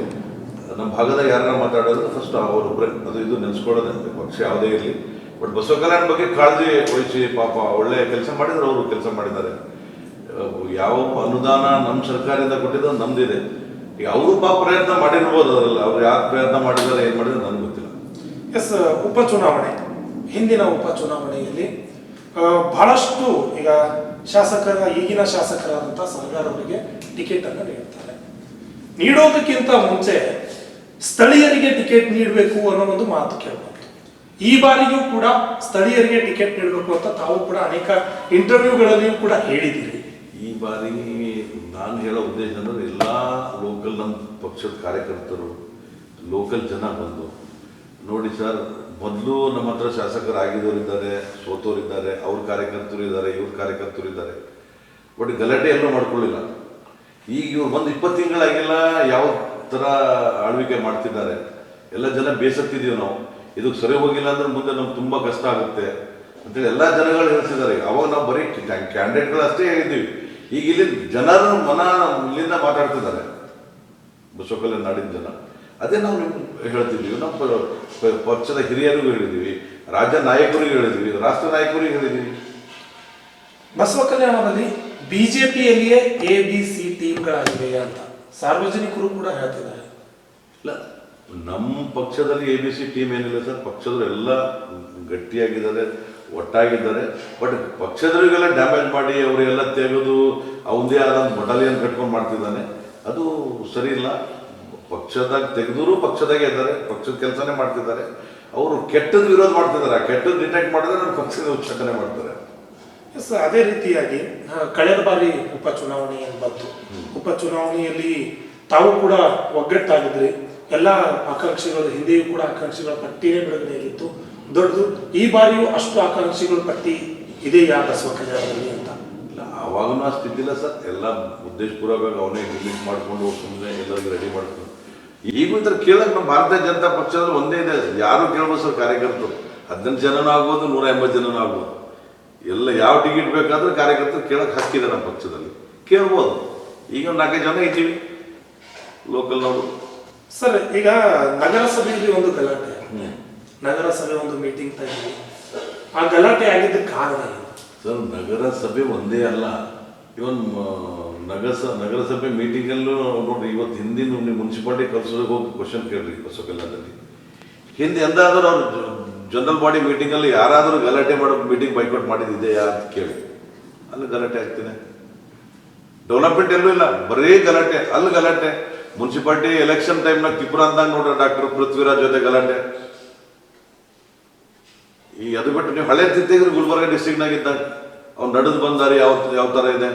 ನಮ್ಮ ಭಾಗದಾಗ ಯಾರು ಮಾತಾಡೋದು ಫಸ್ಟ್ ಅವರೊಬ್ಬರೇ. ಅದು ಇದು ನೆನೆಸ್ಕೊಳ್ಳೋದೆ, ಪಕ್ಷ ಯಾವುದೇ ಇರಲಿ. ಬಟ್ ಬಸವ ಕಲ್ಯಾಣ ಬಗ್ಗೆ ಕಾಳಜಿ ವಹಿಸಿ ಪಾಪ ಒಳ್ಳೆಯ ಕೆಲಸ ಮಾಡಿದ್ರು, ಅವರು ಕೆಲಸ ಮಾಡಿದ್ದಾರೆ. ಯಾವ ಅನುದಾನ ನಮ್ಮ ಸರ್ಕಾರದಿಂದ ಕೊಟ್ಟಿದ್ದು ನಮ್ದಿದೆ. ಈಗ ಅವರು ಪಾಪ ಪ್ರಯತ್ನ ಮಾಡಿರ್ಬೋದು, ಅದರಲ್ಲ ಅವ್ರು ಯಾರು ಪ್ರಯತ್ನ ಮಾಡಿದ್ದಾರೆ, ಏನು ಮಾಡಿದ್ರೆ ನನಗೆ ಗೊತ್ತಿಲ್ಲ. ಎಸ್, ಉಪಚುನಾವಣೆ, ಹಿಂದಿನ ಉಪಚುನಾವಣೆಯಲ್ಲಿ ಬಹಳಷ್ಟು ಈಗ ಈಗಿನ ಶಾಸಕರಾದಂಥ ಸರ್ಕಾರ ಅವರಿಗೆ ಟಿಕೆಟ್ ಅನ್ನು ನೀಡುತ್ತಾರೆ. ನೀಡೋದಕ್ಕಿಂತ ಮುಂಚೆ ಸ್ಥಳೀಯರಿಗೆ ಟಿಕೆಟ್ ನೀಡಬೇಕು ಅನ್ನೋ ಒಂದು ಮಾತು ಕೇಳಬಹುದು. ಈ ಬಾರಿಯೂ ಕೂಡ ಸ್ಥಳೀಯರಿಗೆ ಟಿಕೆಟ್ ನೀಡಬೇಕು ಅಂತ ತಾವು ಕೂಡ ಅನೇಕ ಇಂಟರ್ವ್ಯೂಗಳಲ್ಲಿಯೂ ಕೂಡ ಹೇಳಿದ್ದೀರಿ. ಈ ಬಾರಿ ನಾನು ಹೇಳೋ ಉದ್ದೇಶ ಅಂದರೆ ಎಲ್ಲ ಲೋಕಲ್ ನಮ್ಮ ಪಕ್ಷದ ಕಾರ್ಯಕರ್ತರು, ಲೋಕಲ್ ಜನ ಬಂದು ನೋಡಿ ಸರ್, ಮೊದಲು ನಮ್ಮ ಹತ್ರ ಶಾಸಕರಾಗಿದ್ದವರಿದ್ದಾರೆ, ಸೋತೋರಿದ್ದಾರೆ, ಅವ್ರ ಕಾರ್ಯಕರ್ತರು ಇದ್ದಾರೆ, ಇವ್ರ ಕಾರ್ಯಕರ್ತರು ಇದ್ದಾರೆ. ಬಟ್ ಗಲಾಟೆ ಎಲ್ಲೂ ಮಾಡ್ಕೊಳ್ಳಿಲ್ಲ. ಈಗ ಇವ್ರು ಬಂದು 20 ತಿಂಗಳಾಗಿಲ್ಲ, ಯಾವ ಥರ ಆಳ್ವಿಕೆ ಮಾಡ್ತಿದ್ದಾರೆ. ಎಲ್ಲ ಜನ ಬೇಸತ್ತಿದ್ದೀವಿ ನಾವು. ಇದಕ್ಕೆ ಸರಿ ಹೋಗಿಲ್ಲ ಅಂದ್ರೆ ಮುಂದೆ ನಮ್ಗೆ ತುಂಬ ಕಷ್ಟ ಆಗುತ್ತೆ ಅಂತೇಳಿ ಎಲ್ಲ ಜನಗಳು ಹೇಳ್ತಿದ್ದಾರೆ. ಅವಾಗ ನಾವು ಬರೀ ಕ್ಯಾಂಡಿಡೇಟ್ಗಳು ಅಷ್ಟೇ ಹೇಳಿದ್ದೀವಿ. ಈಗ ಇಲ್ಲಿ ಜನರ ಇಲ್ಲಿಂದ ಮಾತಾಡ್ತಿದ್ದಾರೆ, ಬಸವ ಕಲ್ಯಾಣ ನಾಡಿನ ಜನ. ಅದೇ ನಾವು ನಿಮ್ಗೆ ಹೇಳ್ತಿದ್ದೀವಿ. ನಮ್ಮ ಪಕ್ಷದ ಹಿರಿಯರಿಗೂ ಹೇಳಿದ್ದೀವಿ, ರಾಜ್ಯ ನಾಯಕರಿಗೂ ಹೇಳಿದ್ದೀವಿ, ರಾಷ್ಟ್ರ ನಾಯಕರಿಗೂ ಹೇಳಿದ್ದೀವಿ. ಬಸವ ಕಲ್ಯಾಣದಲ್ಲಿ ಬಿಜೆಪಿಯಲ್ಲಿಯೇ ABC ಟೀಮ್ಗಳಾಗಿವೆ ಅಂತ ಸಾರ್ವಜನಿಕರು ಕೂಡ ಹೇಳ್ತಿದ್ದಾರೆ. ಇಲ್ಲ, ನಮ್ಮ ಪಕ್ಷದಲ್ಲಿ ABC ಟೀಮ್ ಏನಿಲ್ಲ ಸರ್. ಪಕ್ಷದವರು ಎಲ್ಲ ಗಟ್ಟಿಯಾಗಿದ್ದಾರೆ, ಒಟ್ಟಾಗಿದ್ದಾರೆ. ಬಟ್ ಪಕ್ಷದವರಿಗೆಲ್ಲ ಡ್ಯಾಮೇಜ್ ಮಾಡಿ ಅವರೆಲ್ಲ ತೆಗೆದು ಅವನದೇ ಆದ ಬಟಾಲಿಯನ್ ಕಟ್ಕೊಂಡು ಮಾಡ್ತಿದ್ದಾನೆ. ಅದು ಸರಿ ಇಲ್ಲ. ಪಕ್ಷದಾಗ ತೆಗೆದರೂ ಪಕ್ಷದಾಗೆ ಇದ್ದಾರೆ, ಪಕ್ಷದ ಕೆಲಸನೇ ಮಾಡ್ತಿದ್ದಾರೆ. ಅವರು ಕೆಟ್ಟದ್ದು ವಿರೋಧ ಮಾಡ್ತಿದ್ದಾರೆ. ಕೆಟ್ಟದ್ದು ಡಿಟೆಕ್ಟ್ ಮಾಡಿದ್ರೆ ನನ್ನ ಪಕ್ಷದ ಉಚ್ಚಾಟನೆ ಮಾಡ್ತಾರೆ. ಎಸ್, ಅದೇ ರೀತಿಯಾಗಿ ಕಳೆದ ಬಾರಿ ಉಪಚುನಾವಣೆ ಬಂತು. ಉಪಚುನಾವಣೆಯಲ್ಲಿ ತಾವು ಕೂಡ ಒಗ್ಗಟ್ಟಾಗಿದ್ರಿ. ಎಲ್ಲ ಆಕಾಂಕ್ಷಿಗಳು, ಹಿಂದೆಯೂ ಕೂಡ ಆಕಾಂಕ್ಷಿಗಳ ಪಟ್ಟಿಯೇ ಬಿಡುಗಡೆಯಾಗಿತ್ತು ದೊಡ್ಡದು. ಈ ಬಾರಿಯೂ ಅಷ್ಟು ಆಕಾಂಕ್ಷಿಗಳ ಪಟ್ಟಿ ಇದೆಯಾ ಬಸವ ಕಲ್ಯಾಣದಲ್ಲಿ ಅಂತ? ಇಲ್ಲ, ಅವಾಗೂ ಅಷ್ಟಿದ್ದಿಲ್ಲ ಸರ್. ಎಲ್ಲ ಉದ್ದೇಶಪೂರ್ವಕವಾಗಿ ಅವನೇ ಡಿಲೀಟ್ ಮಾಡಿಕೊಂಡು ಸುಮ್ಮನೆ ಎಲ್ಲರಿಗೂ ರೆಡಿ ಮಾಡ್ಕೊಂಡು. ಈಗ ಈ ಥರ ಕೇಳಕ್ಕೆ ನಮ್ಮ ಭಾರತೀಯ ಜನತಾ ಪಕ್ಷದಲ್ಲಿ ಒಂದೇ ಇದೆ, ಯಾರು ಕೇಳ್ಬೋದು ಸರ್. ಕಾರ್ಯಕರ್ತರು 18 ಜನನೂ ಆಗ್ಬೋದು, 180 ಜನನೂ ಆಗ್ಬೋದು. ಎಲ್ಲ ಯಾವ ಟಿಕೆಟ್ ಬೇಕಾದ್ರೂ ಕಾರ್ಯಕರ್ತರು ಕೇಳಕ್ಕೆ ಹಕ್ಕಿದೆ ನಮ್ಮ ಪಕ್ಷದಲ್ಲಿ, ಕೇಳ್ಬೋದು. ಈಗ 4 ಜನ ಇದ್ದೀವಿ ಲೋಕಲ್ನವರು. ಸರ್, ಈಗ ನಗರಸಭೆಯಲ್ಲಿ ಒಂದು ಗಲಾಟೆ, ನಗರಸಭೆ ಒಂದು ಮೀಟಿಂಗ್ ತೆಗೆದು ಆ ಗಲಾಟೆ ಆಗಿದ್ದಕ್ಕೆ ಕಾರಣ ಏನು ಸರ್? ನಗರಸಭೆ ಒಂದೇ ಅಲ್ಲ, ಇವನ್ ನಗರಸಭೆ ಮೀಟಿಂಗಲ್ಲೂ ನೋಡ್ರಿ, ಇವತ್ತು ಹಿಂದಿನ ಮುನ್ಸಿಪಾಲ್ಟಿ ಕಲ್ಸೋದಕ್ಕೆ ಹೋಗಿ ಕ್ವಶನ್ ಕೇಳ್ರಿ ಬಸವ ಕಲ್ಯಾಣದಲ್ಲಿ. ಹಿಂದೆ ಎಂದಾದರೂ ಅವ್ರು ಜನರಲ್ ಬಾಡಿ ಮೀಟಿಂಗಲ್ಲಿ ಯಾರಾದರೂ ಗಲಾಟೆ ಮಾಡೋ ಮೀಟಿಂಗ್ ಬೈಕೌಟ್ ಮಾಡಿದ್ದಿದೆಯಾ ಅಂತ ಕೇಳಿ. ಅಲ್ಲಿ ಗಲಾಟೆ ಆಗ್ತೀನಿ. ಡೆವಲಪ್ಮೆಂಟ್ ಎಲ್ಲೂ ಇಲ್ಲ, ಬರೀ ಗಲಾಟೆ, ಅಲ್ಲಿ ಗಲಾಟೆ. ಮುನ್ಸಿಪಾಲ್ಟಿ ಎಲೆಕ್ಷನ್ ಟೈಮ್ನಾಗ ತ್ರಿಪುರ ಅಂದಾಗ ನೋಡ್ರಿ, ಡಾಕ್ಟರ್ ಪೃಥ್ವಿರಾಜ್ ಜೊತೆ ಗಲಾಟೆ. ಈ ಅದು ಬಿಟ್ಟು ನೀವು ಹಳೆ ತಿತ್ತಿಗ್ರಿ ಗುಲ್ಬರ್ಗ ಡಿಸ್ಟ್ರಿಕ್ನಾಗ ಇದ್ದಾಗ ಅವ್ನು ನಡೆದು ಬಂದಾರೆ ಯಾವ ಥರ ಇದೆ.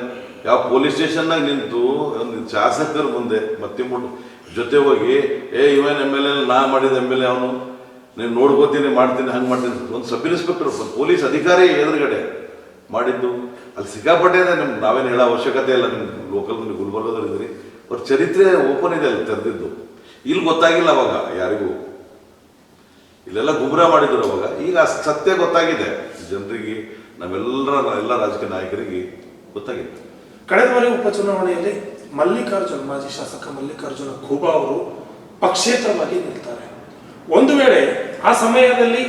ಯಾವ ಪೊಲೀಸ್ ಸ್ಟೇಷನ್ನಾಗ ನಿಂತು ಒಂದು ಶಾಸಕರ ಮುಂದೆ ಮತ್ತೆ ಜೊತೆ ಹೋಗಿ ಇವನ್ MLA ನಾ ಮಾಡಿದ MLA ಅವನು, ನೀನು ನೋಡ್ಕೋತೀನಿ, ಮಾಡ್ತೀನಿ, ಹಂಗೆ ಮಾಡ್ತೀನಿ. ಒಂದು ಸಬ್ ಇನ್ಸ್ಪೆಕ್ಟರ್, ಪೊಲೀಸ್ ಅಧಿಕಾರಿ ಎದುರುಗಡೆ ಮಾಡಿದ್ದು. ಅಲ್ಲಿ ಸಿಕ್ಕಾಪಟ್ಟೆ ಇದೆ. ನಿಮ್ಗೆ ನಾವೇನು ಹೇಳೋ ಅವಶ್ಯಕತೆ ಇಲ್ಲ. ನಿಮ್ಗೆ ಲೋಕಲ್ ಗುಲ್ಬರ್ಗದವ್ರು ಇದ್ರಿ, ಅವ್ರ ಚರಿತ್ರೆ ಓಪನ್ ಇದೆ ಅಲ್ಲಿ ತೆರೆದಿದ್ದು. ಇಲ್ಲಿ ಗೊತ್ತಾಗಿಲ್ಲ ಅವಾಗ ಯಾರಿಗೂ. ಇಲ್ಲೆಲ್ಲ ಗುಬ್ರಾ ಮಾಡಿದ್ರು ಅವಾಗ. ಈಗ ಸತ್ಯ ಗೊತ್ತಾಗಿದೆ ಜನರಿಗೆ, ಎಲ್ಲ ರಾಜಕೀಯ ನಾಯಕರಿಗೆ ಗೊತ್ತಾಗಿದೆ. ಕಳೆದ ಬಾರಿ ಉಪಚುನಾವಣೆಯಲ್ಲಿ ಮಾಜಿ ಶಾಸಕ ಮಲ್ಲಿಕಾರ್ಜುನ ಖೂಬಾ ಅವರು ಪಕ್ಷೇತರವಾಗಿ ನಿಲ್ತಾರೆ. ಒಂದು ವೇಳೆ ಆ ಸಮಯದಲ್ಲಿ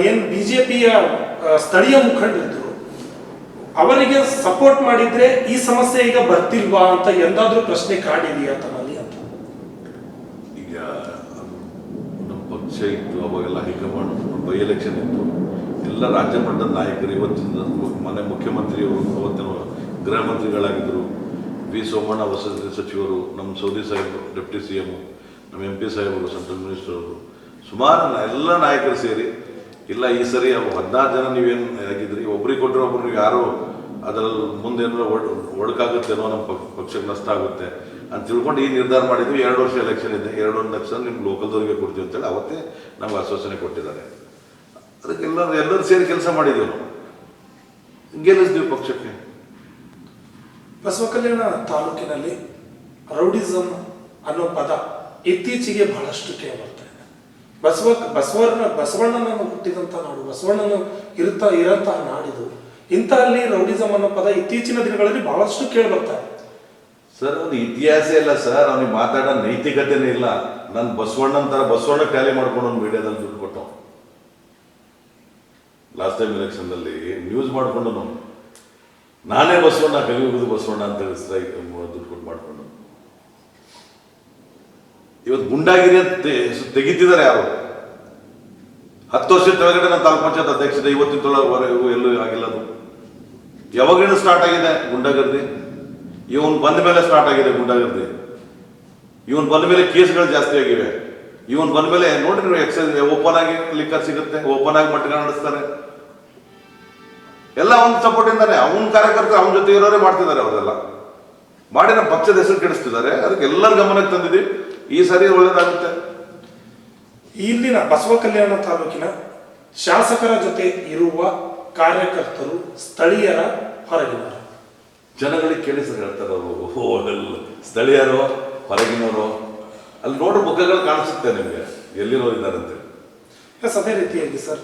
ಏನು ಬಿಜೆಪಿಯ ಸ್ಥಳೀಯ ಮುಖಂಡರಿದ್ದರು ಅವರಿಗೆ ಸಪೋರ್ಟ್ ಮಾಡಿದ್ರೆ ಈ ಸಮಸ್ಯೆ ಈಗ ಬರ್ತಿಲ್ವಾ ಅಂತ ಎಂದಾದ್ರೂ ಪ್ರಶ್ನೆ ಕಾಡಿದೆಯಾ ತಮ್ಮಲ್ಲಿ ಅಂತ? ಈಗ ನಮ್ಮ ಪಕ್ಷ ಇತ್ತು, ಅವಾಗೆಲ್ಲ ಹೈಕಮಾಂಡ್ ಬೈ ಎಲೆಕ್ಷನ್ ಇತ್ತು. ಎಲ್ಲ ರಾಜ್ಯ ಮಟ್ಟದ ನಾಯಕರು, ಇವತ್ತಿನ ಮನೆ ಮುಖ್ಯಮಂತ್ರಿಯವರು, ಅವತ್ತಿನ ಗೃಹ ಮಂತ್ರಿಗಳಾಗಿದ್ದರು. ವಿ ಸೋಮಣ್ಣ ವಸತಿ ಸಚಿವರು, ನಮ್ಮ ಸೌದಿ ಸಾಹೇಬರು ಡೆಪ್ಟಿ CM, ನಮ್ಮ MP ಸಾಹೇಬರು, ಸೆಂಟ್ರಲ್ ಮಿನಿಸ್ಟರ್ ಅವರು, ಸುಮಾರು ಎಲ್ಲ ನಾಯಕರು ಸೇರಿ ಇಲ್ಲ ಈ ಸರಿ 16 ಜನ ನೀವೇನು ಆಗಿದ್ರಿ, ಒಬ್ರಿಗೆ ಕೊಟ್ಟರೆ ಒಬ್ರು ಯಾರು ಅದರಲ್ಲಿ ಮುಂದೆ ಏನಾರ ಒಡಕಾಗುತ್ತೇನೋ, ನಮ್ಮ ಪಕ್ಷಕ್ಕೆ ನಷ್ಟ ಆಗುತ್ತೆ ಅಂತ ತಿಳ್ಕೊಂಡು ಈ ನಿರ್ಧಾರ ಮಾಡಿದ್ವಿ. 2 ವರ್ಷ ಎಲೆಕ್ಷನ್ ಇದೆ, 2 ಲಕ್ಷ ನಿಮ್ಗೆ ಲೋಕಲ್ದವ್ರಿಗೆ ಕೊಡ್ತೀವಿ ಅಂತೇಳಿ ಅವತ್ತೇ ನಮ್ಗೆ ಆಶ್ವಾಸನೆ ಕೊಟ್ಟಿದ್ದಾರೆ. ಅದಕ್ಕೆಲ್ಲರೂ ಸೇರಿ ಕೆಲಸ ಮಾಡಿದ್ದೀವಿ, ನಾವು ಗೆಲ್ಲಿಸ್ತೀವಿ ಪಕ್ಷಕ್ಕೆ. ಬಸವ ಕಲ್ಯಾಣ ತಾಲೂಕಿನಲ್ಲಿ ರೌಡಿಸಮ್ ಅನ್ನೋ ಪದ ಇತ್ತೀಚೆಗೆ ಬಹಳಷ್ಟು ಕೇಳಿಬರ್ತಾ ಇದೆ. ಬಸವಣ್ಣನನ್ನು ಹುಟ್ಟಿದಂಥ ನಾಡು, ಬಸವಣ್ಣನು ಇರಂತಹ ನಾಡಿದು. ಇಂತಹಲ್ಲಿ ರೌಡಿಸಮ್ ಅನ್ನೋ ಪದ ಇತ್ತೀಚಿನ ದಿನಗಳಲ್ಲಿ ಬಹಳಷ್ಟು ಕೇಳಿಬರ್ತಾ ಇದೆ. ಸರ್, ಒಂದು ಇತಿಹಾಸ ಇಲ್ಲ ಸರ್, ಅವನಿಗೆ ಮಾತಾಡೋ ನೈತಿಕತೆನೇ ಇಲ್ಲ. ನಾನು ಬಸವಣ್ಣ ಟ್ಯಾಲಿ ಮಾಡ್ಕೊಂಡು ಒಂದು ಮೀಡಿಯಾದಲ್ಲಿ ದುಡ್ಡು ಕೊಟ್ಟು ಲಾಸ್ಟ್ ಟೈಮ್ ಎಲೆಕ್ಷನ್ನಲ್ಲಿ ನ್ಯೂಸ್ ಮಾಡಿಕೊಂಡು ನಾನೇ ಬಸವಣ್ಣ, ಕಲಿಯುವುದು ಬಸವಣ್ಣ ಅಂತ ಹೇಳಿ ದುಡ್ಡು ಕೊಟ್ಟು ಮಾಡಿಕೊಂಡು ಇವತ್ತು ಗುಂಡಾಗಿರಿ ಅಂತ ತೆಗಿತಿದ್ದಾರೆ. ಯಾರು 10 ವರ್ಷದ ಕೆಳಗಡೆ ನಾನು ತಾಲೂಕು ಪಂಚಾಯತ್ ಅಧ್ಯಕ್ಷತೆ, ಇವತ್ತಿನವರೆಗೂ ಎಲ್ಲೂ ಆಗಿಲ್ಲ. ಅದು ಯಾವಾಗಲೂ ಸ್ಟಾರ್ಟ್ ಆಗಿದೆ ಗುಂಡಾಗರ್ದಿ. ಇವನು ಬಂದ ಮೇಲೆ ಸ್ಟಾರ್ಟ್ ಆಗಿದೆ ಗುಂಡಾಗರ್ದಿ. ಇವನು ಬಂದ ಮೇಲೆ ಕೇಸ್ಗಳು ಜಾಸ್ತಿ ಆಗಿವೆ. ಇವನು ಬಂದ ಮೇಲೆ ನೋಡ್ರಿ, ನೀವು ಎಕ್ಸೈಸ್ ಓಪನ್ ಆಗಿ ಲಿಕ್ಕರ್ ಸಿಗುತ್ತೆ, ಓಪನ್ ಆಗಿ ಮಟ್ಟಗಳು ನಡೆಸ್ತಾರೆ. ಎಲ್ಲ ಒಂದು ಸಪೋರ್ಟ್ ಇಂದಾನೆ. ಅವನ ಕಾರ್ಯಕರ್ತರು ಅವನ ಜೊತೆ ಇರೋರೇ ಮಾಡ್ತಿದ್ದಾರೆ. ಅವರೆಲ್ಲ ಮಾಡಿ ನಮ್ಮ ಪಕ್ಷದ ಹೆಸರು ಕೆಡಿಸ್ತಿದ್ದಾರೆ. ಅದಕ್ಕೆ ಎಲ್ಲರ ಗಮನಕ್ಕೆ ತಂದಿದ್ದೀವಿ. ಈ ಸರಿ ಒಳ್ಳೇದಾಗುತ್ತೆ. ಇಲ್ಲಿನ ಬಸವ ಕಲ್ಯಾಣ ತಾಲೂಕಿನ ಶಾಸಕರ ಜೊತೆ ಇರುವ ಕಾರ್ಯಕರ್ತರು ಸ್ಥಳೀಯರ ಹೊರಗಿನವರು? ಜನಗಳಿಗೆ ಕೇಳಿ ಸರ್ ಹೇಳ್ತಾರೆ ಅವರು ಸ್ಥಳೀಯರು ಹೊರಗಿನವರು ಅಲ್ಲಿ ನೋಡೋ ಮುಖಗಳು ಕಾಣಿಸುತ್ತೆ ನಿಮಗೆ ಎಲ್ಲಿನವರು ಇದ್ದಾರೆ ಅಂತೇಳಿ. ಎಸ್, ಅದೇ ರೀತಿಯಾಗಿ ಸರ್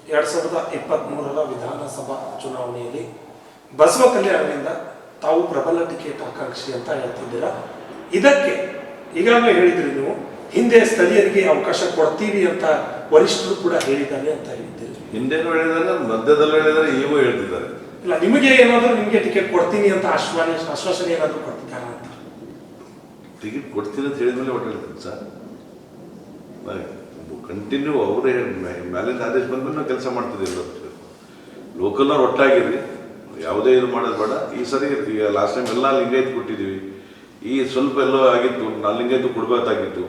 2023 ವಿಧಾನಸಭಾ ಚುನಾವಣೆಯಲ್ಲಿ ಬಸವ ಕಲ್ಯಾಣದಿಂದ ತಾವು ಪ್ರಬಲ ಟಿಕೆಟ್ ಆಕಾಂಕ್ಷಿ ಅಂತ ಹೇಳ್ತಿದ್ದೀರಾ. ಇದಕ್ಕೆ ಈಗಾಗಲೇ ಹೇಳಿದ್ರಿ ನೀವು, ಹಿಂದೆ ಸ್ಥಳೀಯರಿಗೆ ಅವಕಾಶ ಕೊಡ್ತೀವಿ ಅಂತ ವರಿಷ್ಠರು ಕೂಡ ಹೇಳಿದ್ದಾರೆ ಅಂತ ಹೇಳಿದ್ದೀರಿ. ಹಿಂದೇನು ಹೇಳಿದ್ದಾರೆ, ಮಧ್ಯದಲ್ಲೂ ಹೇಳಿದ್ದಾರೆ, ಈಗೂ ಹೇಳ್ತಿದ್ದಾರೆ. ಇಲ್ಲ, ನಿಮಗೆ ಏನಾದರೂ ನಿಮಗೆ ಟಿಕೆಟ್ ಕೊಡ್ತೀನಿ ಅಂತ ಆಶ್ವಾಸನೆ ಏನಾದರೂ ಕೊಡ್ತಿದ್ದಾರಾ ಅಂತ? ಟಿಕೆಟ್ ಕೊಡ್ತೀನಿ ಅಂತ ಹೇಳಿದ್ಮೇಲೆ ಒಟ್ಟು ಹೇಳ್ತೀನಿ ಸರ್. ಕಂಟಿನ್ಯೂ ಅವರೇ ಮ್ಯಾಲಿಂದ ಆದೇಶ ಬಂದ್ಮೇಲೆ ನಾವು ಕೆಲಸ ಮಾಡ್ತಿದ್ದೀವಿ. ಲೋಕಲ್ನವ್ರು ಒಟ್ಟಾಗಿರ್ರಿ, ಯಾವುದೇ ಇದು ಮಾಡೋದು ಬೇಡ. ಈ ಸರಿ ಈಗ ಲಾಸ್ಟ್ ಟೈಮ್ ಎಲ್ಲ ಲಿಂಗಾಯತ್ ಕೊಟ್ಟಿದ್ದೀವಿ. ಈ ಸ್ವಲ್ಪ ಎಲ್ಲೋ ಆಗಿತ್ತು, 4 ಲಿಂಗಾಯತು ಕೊಡ್ಬೇಕಾಗಿತ್ತು.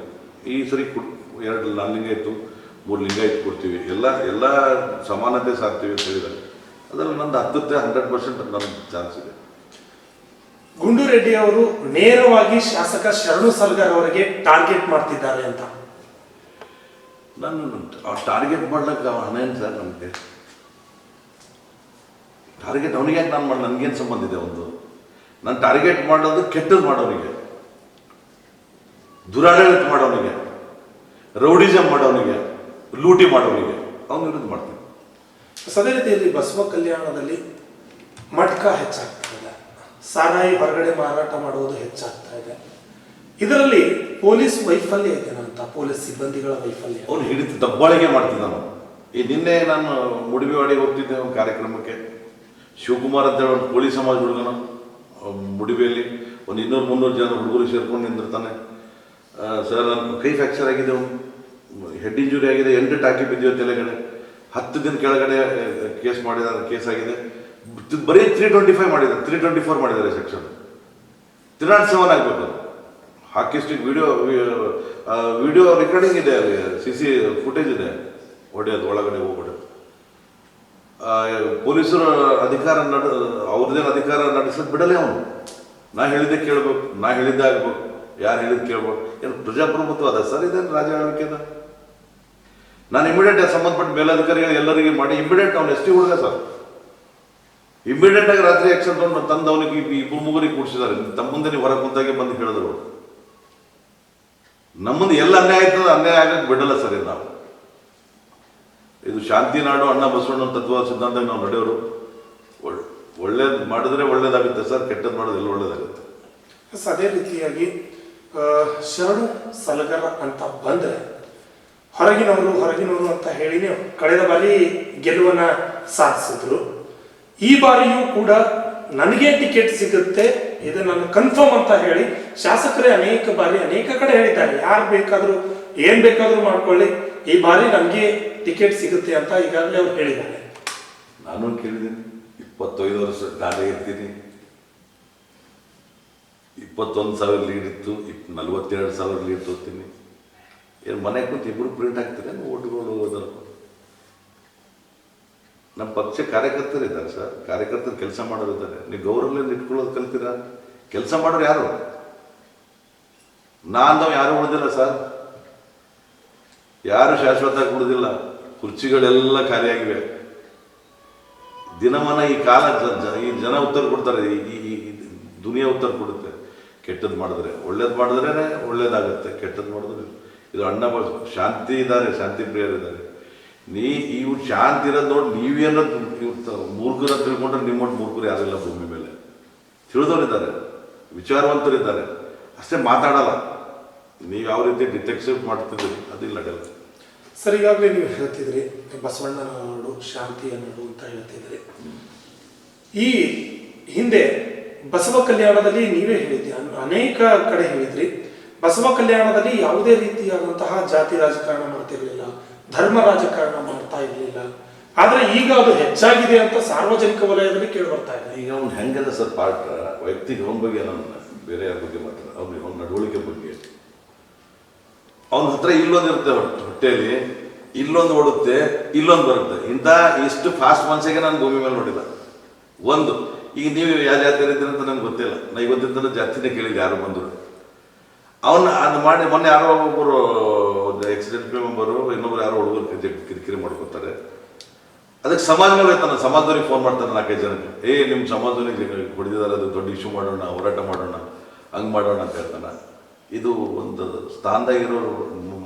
ಈ ಸರಿ 4 ಲಿಂಗಾಯತು 3 ಲಿಂಗಾಯತ್ ಕೊಡ್ತೀವಿ. ಎಲ್ಲ ಸಮಾನತೆ ಸಾಕ್ತೀವಿ ಅಂತ ಹೇಳಿದ್ದಾರೆ. ಅದರಲ್ಲಿ ನಂದು 100% ನನ್ನ ಚಾನ್ಸ್ ಇದೆ. ಗುಂಡೂರೆಡ್ಡಿ ಅವರು ನೇರವಾಗಿ ಶಾಸಕ ಶರಣು ಸಲಗರ್ ಅವರಿಗೆ ಟಾರ್ಗೆಟ್ ಮಾಡ್ತಿದ್ದಾರೆ ಅಂತ. ನಾನು ಟಾರ್ಗೆಟ್ ಮಾಡ್ಲಿಕ್ಕೆ ಹಣ ಏನು ಸರ್ ನಮಗೆ? ಟಾರ್ಗೆಟ್ ಅವನಿಗೆ ಯಾಕೆ ನಾನು ಮಾಡಿ, ನನಗೇನು ಸಂಬಂಧ ಇದೆ? ನಾನು ಟಾರ್ಗೆಟ್ ಮಾಡೋದು ಕೆಟ್ಟದ್ದು ಮಾಡೋನಿಗೆ, ದುರಾಡಳಿತ ಮಾಡೋನಿಗೆ, ರೌಡಿಸಮ್ ಮಾಡೋನಿಗೆ, ಲೂಟಿ ಮಾಡೋನಿಗೆ ಅವನ ವಿರುದ್ಧ ಮಾಡ್ತೀನಿ. ಅದೇ ರೀತಿಯಲ್ಲಿ ಬಸವ ಕಲ್ಯಾಣದಲ್ಲಿ ಮಟ್ಕ ಹೆಚ್ಚಾಗ್ತಾ ಇದೆ, ಸಾರಾಯಿ ಹೊರಗಡೆ ಮಾರಾಟ ಮಾಡುವುದು ಹೆಚ್ಚಾಗ್ತಾ ಇದೆ. ಇದರಲ್ಲಿ ಪೊಲೀಸ್ ವೈಫಲ್ಯ ಇದೆನಂತ, ಪೊಲೀಸ್ ಸಿಬ್ಬಂದಿಗಳ ವೈಫಲ್ಯ. ಅವನು ಹಿಡಿದು ದಬ್ಬಾಳಿಕೆ ಮಾಡ್ತಿದ್ದ. ನಾನು ನಿನ್ನೆ ನಾನು ಮುಡಿಬಿವಾಡಿಗೆ ಹೋಗ್ತಿದ್ದೆ ಒಂದು ಕಾರ್ಯಕ್ರಮಕ್ಕೆ. ಶಿವಕುಮಾರ್ ಅಂತ ಹೇಳಿ ಒಂದು ಕೋಳಿ ಸಮಾಜ ಹುಡುಗನ ಮುಡಿಬಿಯಲ್ಲಿ ಒಂದು 200-300 ಜನ ಹುಡುಗರು ಸೇರ್ಕೊಂಡು ನಿಂದಿರ್ತಾನೆ. ಸರ್ ನನ್ನ ಕೈ ಫ್ರ್ಯಾಕ್ಚರ್ ಆಗಿದೆ, ಹೆಡ್ ಇಂಜುರಿ ಆಗಿದೆ, 8 ಟಾಕಿ ಬಿದ್ದಿವೆ ತಲೆಗಡೆ, 10 ದಿನ ಕೆಳಗಡೆ ಕೇಸ್ ಮಾಡಿದ್ದಾರೆ, ಕೇಸ್ ಆಗಿದೆ. ಬರೀ 325 ಮಾಡಿದ್ದಾರೆ, 324 ಮಾಡಿದ್ದಾರೆ ಸೆಕ್ಷನ್. 307 ಆಗಬೇಕು. ಹಾಕಿಸ್ಟಿಕ್ ವಿಡಿಯೋ ರೆಕಾರ್ಡಿಂಗ್ ಇದೆ, CC ಫುಟೇಜ್ ಇದೆ. ಹೊಡೆಯೋದು, ಒಳಗಡೆ ಹೋಗ್ಬಿಡೋದು. ಪೊಲೀಸರು ಅವ್ರದ್ದೇನು ಅಧಿಕಾರ ನಡೆಸೋದು ಬಿಡಲೇ ಅವನು. ನಾ ಹೇಳಿದ್ದೆ ಕೇಳ್ಬೇಕು, ನಾ ಹೇಳಿದ್ದೆ ಆಗ್ಬೇಕು, ಯಾರು ಹೇಳಿದ್ದು ಕೇಳ್ಬೇಕು. ಏನು ಪ್ರಜಾಪ್ರಭುತ್ವ ಅದ ಸರ್? ಇದೇನು ರಾಜಾಳ್ವಿಕೆದ? ನಾನು ಇಮಿಡಿಯೇಟ್ ಸಂಬಂಧಪಟ್ಟ ಮೇಲಧಿಕಾರಿಗಳು ಎಲ್ಲರಿಗೆ ಮಾಡಿ ಇಮಿಡಿಯೇಟ್ ಅವ್ನು ST ಹುಡುಗ ಸರ್, ಇಮಿಡಿಯೇಟ್ ಆಗಿ ರಾತ್ರಿ ಆಕ್ಷನ್ ತಗೊಂಡು ತಂದು ಅವನಿಗೆ 2-3 ಕೂಡಿಸಿದ್ದಾರೆ. ತಮ್ಮ ಮುಂದೆ ನೀವು ಹೊರಗೆ ಕುಂತಾಗೆ ಬಂದು ಹೇಳಿದ್ರು. ನಮ್ಮ ಮುಂದೆ ಎಲ್ಲ ಅನ್ಯಾಯ ಆಯ್ತದ, ಅನ್ಯಾಯ ಆಗಕ್ಕೆ ಬಿಡಲ್ಲ ಸರ್ ನಾವು. ಇದು ಶಾಂತಿ ನಾಡು, ಅಣ್ಣ ಬಸವಣ್ಣ ತತ್ವ ಸಿದ್ಧಾಂತ ನಾವು ನಡೆಯೋರು. ಒಳ್ಳೇದು ಮಾಡಿದ್ರೆ ಒಳ್ಳೇದಾಗುತ್ತೆ ಸರ್, ಕೆಟ್ಟದ್ದು ಮಾಡಿದ್ರೆ ಎಲ್ಲ ಒಳ್ಳೇದಾಗುತ್ತೆ. ಅದೇ ರೀತಿಯಾಗಿ ಶರಣು ಸಲಗರ ಅಂತ ಬಂದರೆ ಹೊರಗಿನವರು ಅಂತ ಹೇಳಿ ಕಳೆದ ಬಾರಿ ಗೆಲುವನ್ನ ಸಾಧಿಸಿದ್ರು. ಈ ಬಾರಿಯೂ ಕೂಡ ನನಗೆ ಟಿಕೆಟ್ ಸಿಗುತ್ತೆ, ಇದು ನನ್ನ ಕನ್ಫರ್ಮ್ ಅಂತ ಹೇಳಿ ಶಾಸಕರೇ ಅನೇಕ ಬಾರಿ ಅನೇಕ ಕಡೆ ಹೇಳಿದ್ದಾರೆ. ಯಾರು ಬೇಕಾದರೂ ಏನ್ ಬೇಕಾದರೂ ಮಾಡ್ಕೊಳ್ಳಿ, ಈ ಬಾರಿ ನನಗೆ ಟಿಕೆಟ್ ಸಿಗುತ್ತೆ ಅಂತ ಈಗಾಗಲೇ ಅವ್ರು ಹೇಳಿದ್ದಾರೆ. ನಾನು ಕೇಳಿದ್ದೀನಿ, 25 ವರ್ಷ ನಾನೇ ಇರ್ತೀನಿ, 21,000 ಲೀಡ್ ಇತ್ತು, 42,000 ಲೀಡ್ ತೋತೀನಿ. ಏನು ಮನೆಗೆ ಕೂತು ಇಬ್ಬರು ಪ್ರಿಂಟ್ ಆಗ್ತಾರೆ, ಓಟ್ಗಳು ಹೋಗೋದಲ್ಲ. ನಮ್ಮ ಪಕ್ಷ ಕಾರ್ಯಕರ್ತರು ಇದ್ದಾರೆ ಸರ್, ಕಾರ್ಯಕರ್ತರು ಕೆಲಸ ಮಾಡೋರು ಇದ್ದಾರೆ. ನೀವು ಗೌರವದಿಂದ ಇಟ್ಕೊಳ್ಳೋದು ಕಲ್ತೀರಾ? ಕೆಲಸ ಮಾಡೋರು ಯಾರು? ನಾಂದವ್ ಯಾರು ಉಳಿದಿಲ್ಲ ಸರ್, ಯಾರು ಶಾಶ್ವತ ಉಳಿದಿಲ್ಲ. ಕುರ್ಚಿಗಳೆಲ್ಲ ಖಾಲಿಯಾಗಿವೆ. ದಿನಮಾನ ಈ ಕಾಲ ಈ ಜನ ಉತ್ತರ ಕೊಡ್ತಾರೆ, ಈ ದುನಿಯಾ ಉತ್ತರ ಕೊಡುತ್ತೆ. ಕೆಟ್ಟದ್ದು ಮಾಡಿದ್ರೆ ಒಳ್ಳೇದು ಮಾಡಿದ್ರೇ ಒಳ್ಳೇದಾಗುತ್ತೆ, ಕೆಟ್ಟದ್ದು ಮಾಡಿದ್ರೆ ಇದು ಅಣ್ಣ ಶಾಂತಿ ಇದ್ದಾರೆ, ಶಾಂತಿ ಪ್ರಿಯರಿದ್ದಾರೆ. ಇವ್ರು ಶಾಂತಿ ಇರೋದು ನೋಡಿ ನೀವೇನೋದು ಮೂರ್ಖರ ತಿಳ್ಕೊಂಡ್ರೆ ನಿಮ್ಮೊಟ್ಟು ಮೂರ್ಖರು ಯಾರಿಲ್ಲ ಭೂಮಿ ಮೇಲೆ. ತಿಳಿದವರಿದ್ದಾರೆ, ವಿಚಾರವಂತರಿದ್ದಾರೆ, ಅಷ್ಟೇ ಮಾತಾಡಲ್ಲ. ನೀವು ಯಾವ ರೀತಿ ಡಿಟೆಕ್ಟಿವ್ ಮಾಡ್ತಿದ್ದೀರಿ ಅದಿಲ್ಲ ನಡೆಯಲ್ಲ ಸರ್. ಈಗಾಗಲೇ ನೀವು ಹೇಳ್ತಿದ್ರಿ ಬಸವಣ್ಣನ ನಾಡು, ಶಾಂತಿಯ ನಾಡು ಅಂತ ಹೇಳ್ತಿದ್ರಿ. ಈ ಹಿಂದೆ ಬಸವ ಕಲ್ಯಾಣದಲ್ಲಿ ನೀವೇ ಹೇಳಿದ್ರಿ, ಅನೇಕ ಕಡೆ ಹೇಳಿದ್ರಿ, ಬಸವ ಕಲ್ಯಾಣದಲ್ಲಿ ಯಾವುದೇ ರೀತಿಯಾದಂತಹ ಜಾತಿ ರಾಜಕಾರಣ ಮಾಡ್ತಿರ್ಲಿಲ್ಲ, ಧರ್ಮ ರಾಜಕಾರಣ ಮಾಡ್ತಾ ಇರಲಿಲ್ಲ. ಆದ್ರೆ ಈಗ ಅದು ಹೆಚ್ಚಾಗಿದೆ ಅಂತ ಸಾರ್ವಜನಿಕ ವಲಯದಲ್ಲಿ ಕೇಳಿ ಬರ್ತಾ ಇದೆ. ಈಗ ಅವ್ನು ಹೆಂಗದ ಸರ್ ಪಾರ್ಟ್ ವೈಯಕ್ತಿಕ ಅವನ ಬಗ್ಗೆ, ನಾನು ಬೇರೆ ಯಾರ ಬಗ್ಗೆ ಮಾತ್ರ ಅವ್ನ ನಡವಳಿಕೆ ಬಗ್ಗೆ. ಅವನ ಹತ್ರ ಇಲ್ಲೊಂದು ಇರುತ್ತೆ ಹೊಟ್ಟೆಯಲ್ಲಿ, ಇಲ್ಲೊಂದು ಓಡುತ್ತೆ, ಇಲ್ಲೊಂದು ಬರುತ್ತೆ. ಇಂಥ ಇಷ್ಟು ಫಾಸ್ಟ್ ಮನ್ಸಿಗೆ ನಾನು ಭೂಮಿ ಮೇಲೆ ನೋಡಿಲ್ಲ. ಒಂದು ಈಗ ನೀವು ಯಾವ ಜಾತಿ ಇದ್ದೀರಿ ಅಂತ ನನಗೆ ಗೊತ್ತಿಲ್ಲ. ನಾ ಇವತ್ತಿನ ಜಾತಿನೇ ಕೇಳಿದ್ದು ಯಾರು ಬಂದರು. ಅವನ್ನ ಅದು ಮಾಡಿ ಮೊನ್ನೆ ಯಾರೋ ಒಬ್ಬರು ಆಕ್ಸಿಡೆಂಟ್ ಮೆಂಬರು ಇನ್ನೊಬ್ರು ಯಾರೋ ಹುಡುಗರು ಕಿರಿಕಿರಿ ಮಾಡ್ಕೊತಾರೆ. ಅದಕ್ಕೆ ಸಮಾಜದವ್ರು ಹೇಳ್ತಾನೆ, ಸಮಾಜದವ್ರಿಗೆ ಫೋನ್ ಮಾಡ್ತಾನೆ 4-5 ಜನಕ್ಕೆ, ನಿಮ್ಮ ಸಮಾಜದವ್ರಿಗೆ ಹೊಡೆದಿದ್ದಾರೆ, ಅದು ದೊಡ್ಡ ಇಶ್ಯೂ ಮಾಡೋಣ, ಹೋರಾಟ ಮಾಡೋಣ, ಹಂಗೆ ಮಾಡೋಣ ಅಂತ ಹೇಳ್ತಾನೆ. ಇದು ಒಂದು ಸ್ಥಾನದಾಗಿರೋ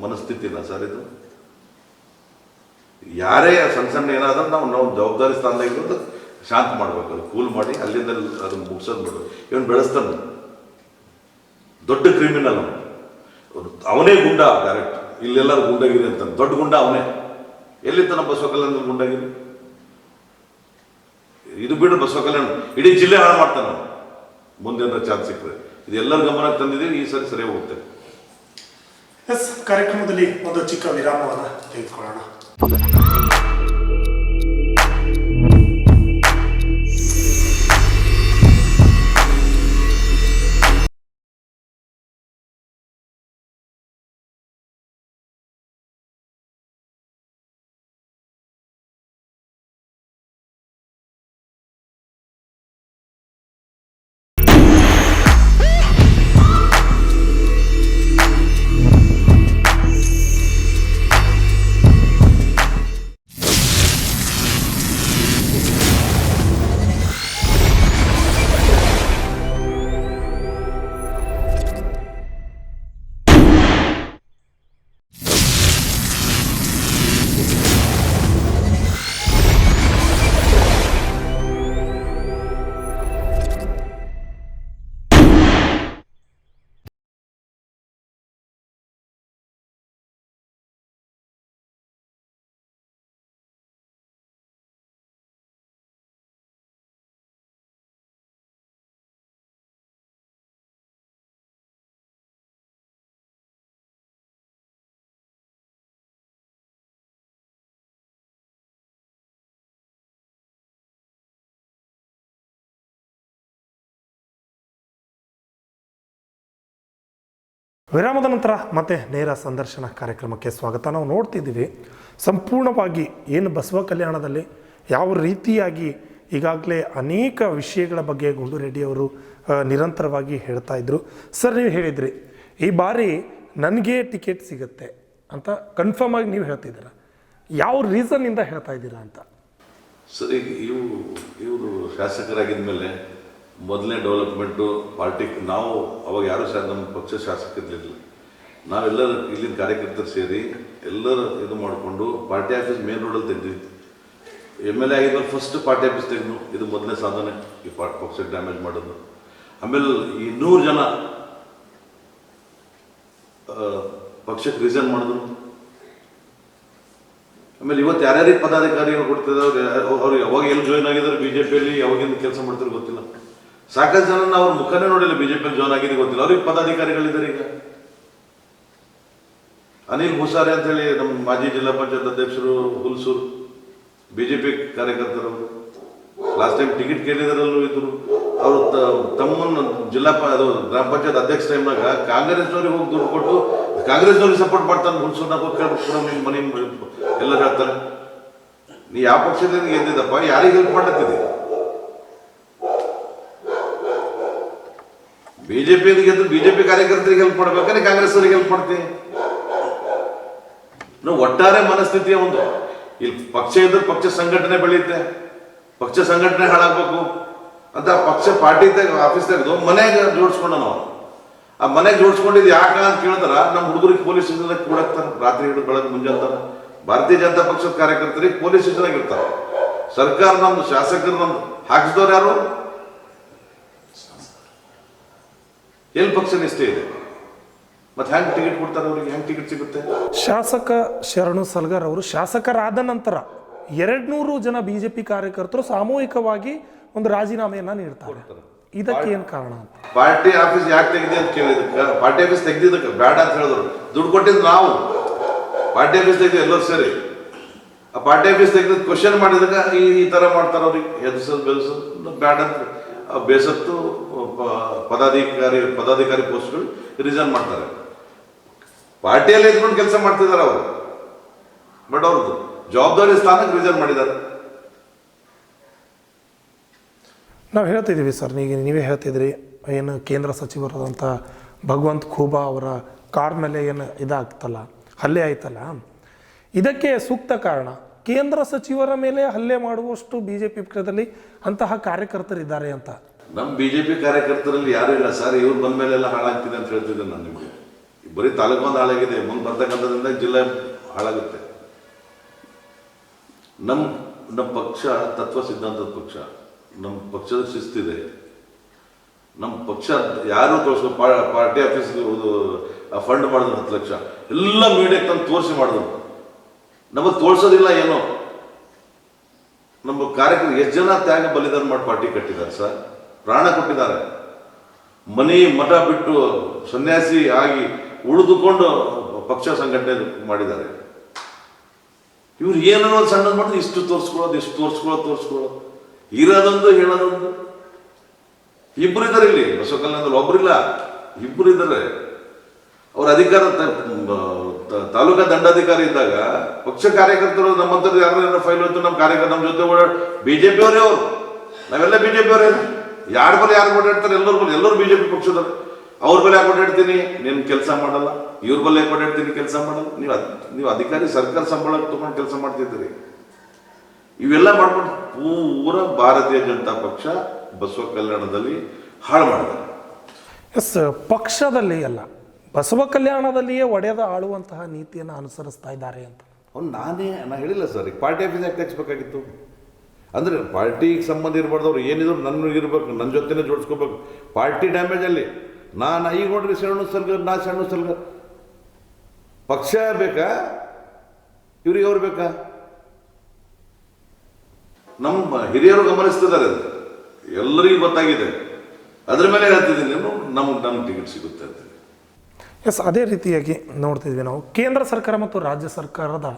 ಮನಸ್ಥಿತಿನ ಸರ್ ಇದು. ಯಾರೇ ಸಣ್ಣ ಏನಾದ್ರೂ ನಾವು ಜವಾಬ್ದಾರಿ ಸ್ಥಾನದಾಗಿರೋದು ಶಾಂತ ಮಾಡ್ಬೇಕು, ಅದು ಕೂಲ್ ಮಾಡಿ ಅಲ್ಲಿಂದ ಅದನ್ನು ಮುಗಿಸೋದು ಬಿಡು. ಇವನು ಬೆಳೆಸ್ತಾನೆ, ದೊಡ್ಡ ಕ್ರಿಮಿನಲ್ ಅವನೇ ಗುಂಡ ಡೈರೆಕ್ಟ್. ಇಲ್ಲೆಲ್ಲರೂ ಗುಂಡಗಿರಿ ಅಂತಾನೆ, ದೊಡ್ಡ ಗುಂಡ ಅವನೇ. ಎಲ್ಲಿದ್ದಾನ ಬಸವ ಕಲ್ಯಾಣ ಗುಂಡಗಿರಿ? ಇದು ಬಿಡು, ಬಸವ ಕಲ್ಯಾಣ ಇಡೀ ಜಿಲ್ಲೆ ಹಾಳು ಮಾಡ್ತಾನೆ ಮುಂದೆ ಚಾನ್ಸ್ ಸಿಕ್ಕರೆ. ಇದೆಲ್ಲರ ಗಮನಕ್ಕೆ ತಂದಿದ್ದೀವಿ, ಈ ಸರಿ ಸರಿಯಾಗಿ ಹೋಗ್ತೇವೆ. ಎಸ್, ಕಾರ್ಯಕ್ರಮದಲ್ಲಿ ಒಂದು ಚಿಕ್ಕ ವಿರಾಮವನ್ನು ತೆಗೆದುಕೊಳ್ಳೋಣ. ವಿರಾಮದ ನಂತರ ಮತ್ತೆ ನೇರ ಸಂದರ್ಶನ ಕಾರ್ಯಕ್ರಮಕ್ಕೆ ಸ್ವಾಗತ. ನಾವು ನೋಡ್ತಿದ್ದೀವಿ ಸಂಪೂರ್ಣವಾಗಿ ಏನು ಬಸವ ಕಲ್ಯಾಣದಲ್ಲಿ ಯಾವ ರೀತಿಯಾಗಿ ಈಗಾಗಲೇ ಅನೇಕ ವಿಷಯಗಳ ಬಗ್ಗೆ ಗುಂಡು ರೆಡ್ಡಿಯವರು ನಿರಂತರವಾಗಿ ಹೇಳ್ತಾ ಇದ್ರು. ಸರ್, ನೀವು ಹೇಳಿದ್ರಿ ಈ ಬಾರಿ ನನಗೆ ಟಿಕೆಟ್ ಸಿಗುತ್ತೆ ಅಂತ ಕನ್ಫರ್ಮ್ ಆಗಿ ನೀವು ಹೇಳ್ತಿದ್ದೀರಾ. ಯಾವ ರೀಸನ್ನಿಂದ ಹೇಳ್ತಾ ಇದ್ದೀರಾ ಅಂತ? ಸರ್, ಈಗ ಇವರು ಶಾಸಕರಾಗಿದ್ದ ಮೇಲೆ ಮೊದಲನೇ ಡೆವಲಪ್ಮೆಂಟು ಪಾರ್ಟಿ, ನಾವು ಅವಾಗ ಯಾರು ನಮ್ಮ ಪಕ್ಷ ಶಾಸಕರಿರಲಿಲ್ಲ. ನಾವೆಲ್ಲರೂ ಇಲ್ಲಿನ ಕಾರ್ಯಕರ್ತರು ಸೇರಿ ಎಲ್ಲರೂ ಇದು ಮಾಡಿಕೊಂಡು ಪಾರ್ಟಿ ಆಫೀಸ್ ಮೇನ್ ರೋಡಲ್ಲಿ ತೆಗೆದಿತ್ತು. MLA ಆಗಿದ್ಮೇಲೆ ಫಸ್ಟ್ ಪಾರ್ಟಿ ಆಫೀಸ್ ತೆಗೆದು, ಇದು ಮೊದಲನೇ ಸಾಧನೆ ಈ ಪಕ್ಷಕ್ಕೆ ಡ್ಯಾಮೇಜ್ ಮಾಡೋದು. ಆಮೇಲೆ 200 ಜನ ಪಕ್ಷಕ್ಕೆ ರಿಸೈನ್ ಮಾಡಿದ್ರು. ಆಮೇಲೆ ಇವತ್ತು ಯಾರ್ಯಾರಿಗೆ ಪದಾಧಿಕಾರಿಗಳು ಕೊಡ್ತಿದ್ದಾರೆ, ಅವ್ರು ಯಾವಾಗ ಎಲ್ಲಿ ಜಾಯ್ನ್ ಆಗಿದ್ದಾರೆ BJPಯಲ್ಲಿ, ಯಾವಾಗಿಂದ ಕೆಲಸ ಮಾಡ್ತಾರೆ ಗೊತ್ತಿಲ್ಲ. ಸಾಕಷ್ಟು ಜನ ಅವ್ರ ಮುಖನೇ ನೋಡಿಲ್ಲ, BJPಯಲ್ಲಿ ಜಾಯ್ನ್ ಆಗಿದೆ ಗೊತ್ತಿಲ್ಲ. ಅವ್ರಿಗೆ ಪದಾಧಿಕಾರಿಗಳಿದ್ದಾರೆ. ಈಗ ಅನಿಲ್ ಭೂಸಾರೆ ಅಂತ ಹೇಳಿ ನಮ್ಮ ಮಾಜಿ ಜಿಲ್ಲಾ ಪಂಚಾಯತ್ ಅಧ್ಯಕ್ಷರು, ಹುಲ್ಸೂರು BJP ಕಾರ್ಯಕರ್ತರು, ಲಾಸ್ಟ್ ಟೈಮ್ ಟಿಕೆಟ್ ಕೇಳಿದಾರಲ್ಲೂ ಇದ್ರು. ಅವರು ತಮ್ಮನ್ನು ಅದು ಗ್ರಾಮ ಪಂಚಾಯತ್ ಅಧ್ಯಕ್ಷ ಟೈಮ್ನಾಗ ಕಾಂಗ್ರೆಸ್ನವ್ರಿಗೆ ಹೋಗಿ ದುಡ್ಡು ಕೊಟ್ಟು ಕಾಂಗ್ರೆಸ್ನವ್ರಿಗೆ ಸಪೋರ್ಟ್ ಮಾಡ್ತಾನೆ. ಹುಲ್ಸೂರ್ನಾಗ ಹೋಗಿ ಕೇಳ್ಬಿಟ್ಟು ನಿಮ್ಮ ಮನೆ ಎಲ್ಲರೂ ಹೇಳ್ತಾರೆ, ನೀ ಯಾವ ಪಕ್ಷದಿಂದ ಗೆದ್ದಿದ್ದಪ್ಪ, ಯಾರಿಗೆ ಹೆಲ್ಪ್ ಮಾಡತ್ತಿದೆ? BJP ಗೆದ್ದು BJP ಕಾರ್ಯಕರ್ತರಿಗೆ ಹೆಲ್ಪ್ ಮಾಡ್ಬೇಕಾದ್ರೆ ಕಾಂಗ್ರೆಸ್ ಅವರಿಗೆ ಹೆಲ್ಪ್ ಮಾಡ್ತೀವಿ ನಾವು. ಒಟ್ಟಾರೆ ಮನಸ್ಥಿತಿಯ ಒಂದು, ಇಲ್ಲಿ ಪಕ್ಷ ಇದ್ರೆ ಪಕ್ಷ ಸಂಘಟನೆ ಬೆಳೆಯುತ್ತೆ, ಪಕ್ಷ ಸಂಘಟನೆ ಹಾಳಾಗಬೇಕು ಅಂತ ಪಕ್ಷ ಪಾರ್ಟಿ ಆಫೀಸ್ ತೆಗೆದು ಮನೆಗೆ ಜೋಡಿಸ್ಕೊಂಡ ನಾವು. ಆ ಮನೆಗೆ ಜೋಡಿಸ್ಕೊಂಡಿದ್ದು ಯಾಕೆ ಅಂತ ಕೇಳ್ತಾರ, ನಮ್ಮ ಹುಡುಗರಿಗೆ ಪೊಲೀಸ್ ಸ್ಟೇಷನ್ದಾಗ ಕೂಡಾಕ್ತಾರೆ, ರಾತ್ರಿ ಹಿಡಿದು ಬೆಳಗ್ಗೆ ಮುಂಜಾನೆ. ಭಾರತೀಯ ಜನತಾ ಪಕ್ಷದ ಕಾರ್ಯಕರ್ತರಿಗೆ ಪೊಲೀಸ್ ಸ್ಟೇಷನ್ ಇರ್ತಾರೆ. ಸರ್ಕಾರ ನಮ್ದು, ಶಾಸಕರು ನಮ್ದು, ಹಾಕಿಸಿದವ್ರು ಯಾರು? ಎಲ್ಲಿ ಪಕ್ಷ ನಿಷ್ಠೆ ಇದೆ? ಮತ್ತೆ ಹೆಂಗೆ ಟಿಕೆಟ್ ಕೊಡ್ತಾರೆ ಅವ್ರಿಗೆ? ಹೆಂಗೆ ಟಿಕೆಟ್ ಸಿಗುತ್ತೆ? ಶಾಸಕ ಶರಣು ಸಲ್ಗರ್ ಅವರು ಶಾಸಕರಾದ ನಂತರ 200 ಜನ BJP ಕಾರ್ಯಕರ್ತರು ಸಾಮೂಹಿಕವಾಗಿ ಒಂದು ರಾಜೀನಾಮೆಯನ್ನ ನೀಡ್ತಾರೆ. ಇದಕ್ಕೆ ಏನ್ ಕಾರಣ? ಪಾರ್ಟಿ ಆಫೀಸ್ ಯಾಕೆ ತೆಗೆದಿ ಅಂತ ಕೇಳಿದಕ್ಕೆ, ಪಾರ್ಟಿ ಆಫೀಸ್ ತೆಗ್ದಿದ್ದಕ್ಕೆ ಬೇಡ ಅಂತ ಹೇಳಿದ್ರು. ದುಡ್ಡು ಕೊಟ್ಟಿದ್ದು ನಾವು, ಪಾರ್ಟಿ ಆಫೀಸ್ ತೆಗೆದು ಎಲ್ಲರೂ ಸೇರಿ. ಆ ಪಾರ್ಟಿ ಆಫೀಸ್ ತೆಗೆದು ಕ್ವಶನ್ ಮಾಡಿದಾಗ ಈ ತರ ಮಾಡ್ತಾರೆ ಅವ್ರಿಗೆ, ಎದುರಿಸೋದು ಬೆಳೆಸೋದು ಬೇಡ ಅಂತ ಬೇಸತ್ತು ಪದಾಧಿಕಾರಿ ಪೋಸ್ಟ್ಗಳು ರಿಸೈನ್ ಮಾಡ್ತಾರೆ. ಪಾರ್ಟಿಯಲ್ಲಿ ಇದ್ಕೊಂಡು ಕೆಲಸ ಮಾಡ್ತಿದ್ದಾರೆ ಅವರು, ಬಟ್ ಅವ್ರದ್ದು ಜವಾಬ್ದಾರಿ ಸ್ಥಾನಕ್ಕೆ ರಿಸೈನ್ ಮಾಡಿದ್ದಾರೆ. ನಾವು ಹೇಳ್ತಿದ್ದೀವಿ ಸರ್, ನೀವೇ ಹೇಳ್ತಿದ್ರಿ, ಏನು ಕೇಂದ್ರ ಸಚಿವರಾದಂಥ ಭಗವಂತ್ ಖೂಬಾ ಅವರ ಕಾರ್ ಮೇಲೆ ಏನು ಇದಾಗ್ತಲ್ಲ, ಹಲ್ಲೆ ಆಯ್ತಲ್ಲ, ಇದಕ್ಕೆ ಸೂಕ್ತ ಕಾರಣ ಕೇಂದ್ರ ಸಚಿವರ ಮೇಲೆ ಹಲ್ಲೆ ಮಾಡುವಷ್ಟು ಬಿಜೆಪಿ ಪಕ್ಷದಲ್ಲಿ ಅಂತಹ ಕಾರ್ಯಕರ್ತರಿದ್ದಾರೆ ಅಂತ. ನಮ್ಮ ಬಿಜೆಪಿ ಕಾರ್ಯಕರ್ತರಲ್ಲಿ ಯಾರು ಇಲ್ಲ ಸರ್. ಇವ್ರು ಬಂದ ಮೇಲೆಲ್ಲ ಹಾಳಾಗ್ತಿದೆ ಅಂತ ಹೇಳ್ತಿದ್ದೆ ನಾನು ನಿಮಗೆ. ಬರೀ ತಾಲೂಕೊಂದು ಹಾಳಾಗಿದೆ, ಮುಂದೆ ಬರ್ತಕ್ಕಂಥದ್ರಿಂದ ಜಿಲ್ಲೆ ಹಾಳಾಗುತ್ತೆ. ನಮ್ಮ ಪಕ್ಷ ತತ್ವ ಸಿದ್ಧಾಂತದ ಪಕ್ಷ, ನಮ್ಮ ಪಕ್ಷದ ಶಿಸ್ತಿದೆ. ನಮ್ಮ ಪಕ್ಷ ಯಾರು ತೋರಿಸ್ಕೊ ಪಾರ್ಟಿ ಆಫೀಸ್ಗೆ ಫಂಡ್ ಮಾಡಿದ್ರು 10 ಲಕ್ಷ ಎಲ್ಲ ಮೀಡಿಯಾಕ್ಕೆ ತಂದು ತೋರಿಸಿ ಮಾಡಿದ್ರು. ನಮಗೆ ತೋರಿಸೋದಿಲ್ಲ ಏನೋ. ನಮ್ಮ ಕಾರ್ಯಕರ್ತರು ಎಷ್ಟು ಜನ ತ್ಯಾಗ ಬಲಿದಾನ ಮಾಡಿ ಪಾರ್ಟಿ ಕಟ್ಟಿದ್ದಾರೆ ಸರ್, ಪ್ರಾಣ ಕೊಟ್ಟಿದ್ದಾರೆ. ಮನೆ ಮಠ ಬಿಟ್ಟು ಸನ್ಯಾಸಿ ಆಗಿ ಉಳಿದುಕೊಂಡು ಪಕ್ಷ ಸಂಘಟನೆ ಮಾಡಿದ್ದಾರೆ. ಇವ್ರು ಏನೋ ಒಂದು ಸಣ್ಣದು ಮಾಡಿದ್ರೆ ಇಷ್ಟು ತೋರಿಸ್ಕೊಳ್ಳೋದು ಇರೋದೊಂದು ಹೇಳೋದೊಂದು. ಇಬ್ಬರು ಇದ್ದಾರೆ ಇಲ್ಲಿ ಬಸವ ಕಲ್ಯಾಣದಲ್ಲಿ, ಒಬ್ಬರಿಲ್ಲ, ಇಬ್ಬರು ಇದ್ದಾರೆ. ಅವ್ರ ಅಧಿಕಾರ ತಾಲೂಕಾ ದಂಡಾಧಿಕಾರಿ ಇದ್ದಾಗ ಪಕ್ಷ ಕಾರ್ಯಕರ್ತರು ನಮ್ಮಂತರು ಯಾರು ಫೈಲ್ ಹೋಯ್ತು ನಮ್ಮ ಕಾರ್ಯಕರ್ತ ನಮ್ಮ ಜೊತೆ ಬಿಜೆಪಿ ಅವರೇ. ಅವರು ನಾವೆಲ್ಲ ಬಿಜೆಪಿ ಅವರೇ. ಯಾರ ಬಳಿ ಯಾರು ಓಡಾಡ್ತಾರೆ, ಎಲ್ಲರೂ ಬಿಜೆಪಿ ಪಕ್ಷದವ್ರು. ಅವ್ರ ಬಳಿ ಯಾಕೆ ಓಡಾಡ್ತೀನಿ, ನೀನು ಕೆಲಸ ಮಾಡಲ್ಲ, ಇವ್ರ ಬಳಿ ಯಾಕೆ ಓಡಾಡ್ತೀನಿ, ಕೆಲಸ ಮಾಡಲ್ಲ. ನೀವು ಅಧಿಕಾರಿ ಸರ್ಕಾರ ಸಂಬಳ ತಗೊಂಡು ಕೆಲಸ ಮಾಡ್ತಿದ್ದೀರಿ. ಇವೆಲ್ಲ ಮಾಡ್ಕೊಂಡು ಪೂರ ಭಾರತೀಯ ಜನತಾ ಪಕ್ಷ ಬಸವ ಕಲ್ಯಾಣದಲ್ಲಿ ಹಾಳು ಮಾಡಿದ್ದಾರೆ. ಎಸ್, ಪಕ್ಷದಲ್ಲಿ ಅಲ್ಲ, ಬಸವ ಕಲ್ಯಾಣದಲ್ಲಿಯೇ ಒಡೆದ ಆಳುವಂತಹ ನೀತಿಯನ್ನು ಅನುಸರಿಸ್ತಾ ಇದ್ದಾರೆ ಅಂತ. ನಾನು ಹೇಳಿಲ್ಲ ಸರ್. ಈಗ ಪಾರ್ಟಿ ಆಫೀಸ್ ಯಾಕೆ ತೆಗಿಸ್ಬೇಕಾಗಿತ್ತು ಅಂದರೆ ಪಾರ್ಟಿಗೆ ಸಂಬಂಧ ಇರಬಾರ್ದವ್ರು ಏನಿದ್ರು ನನಗಿರ್ಬೇಕು, ನನ್ನ ಜೊತೆನೇ ಜೋಡಿಸ್ಕೋಬೇಕು. ಪಾರ್ಟಿ ಡ್ಯಾಮೇಜ್ ಅಲ್ಲಿ ನಾನು ಈಗ ನೋಡ್ರಿ ಶರಣು ಸಲ್ಗರ್ ಪಕ್ಷ ಬೇಕಾ, ಇವ್ರಿಗೆ ಅವ್ರು ಬೇಕಾ? ನಮ್ಮ ಹಿರಿಯರು ಗಮನಿಸ್ತಿದ್ದಾರೆ, ಎಲ್ಲರಿಗೂ ಗೊತ್ತಾಗಿದೆ. ಅದ್ರ ಮೇಲೆ ಹೇಳ್ತಿದ್ದೀನಿ, ನಮ್ಗೆ ಟಿಕೆಟ್ ಸಿಗುತ್ತೆ ಅಂತ. ಎಸ್, ಅದೇ ರೀತಿಯಾಗಿ ನೋಡ್ತಿದ್ವಿ ನಾವು ಕೇಂದ್ರ ಸರ್ಕಾರ ಮತ್ತು ರಾಜ್ಯ ಸರ್ಕಾರದ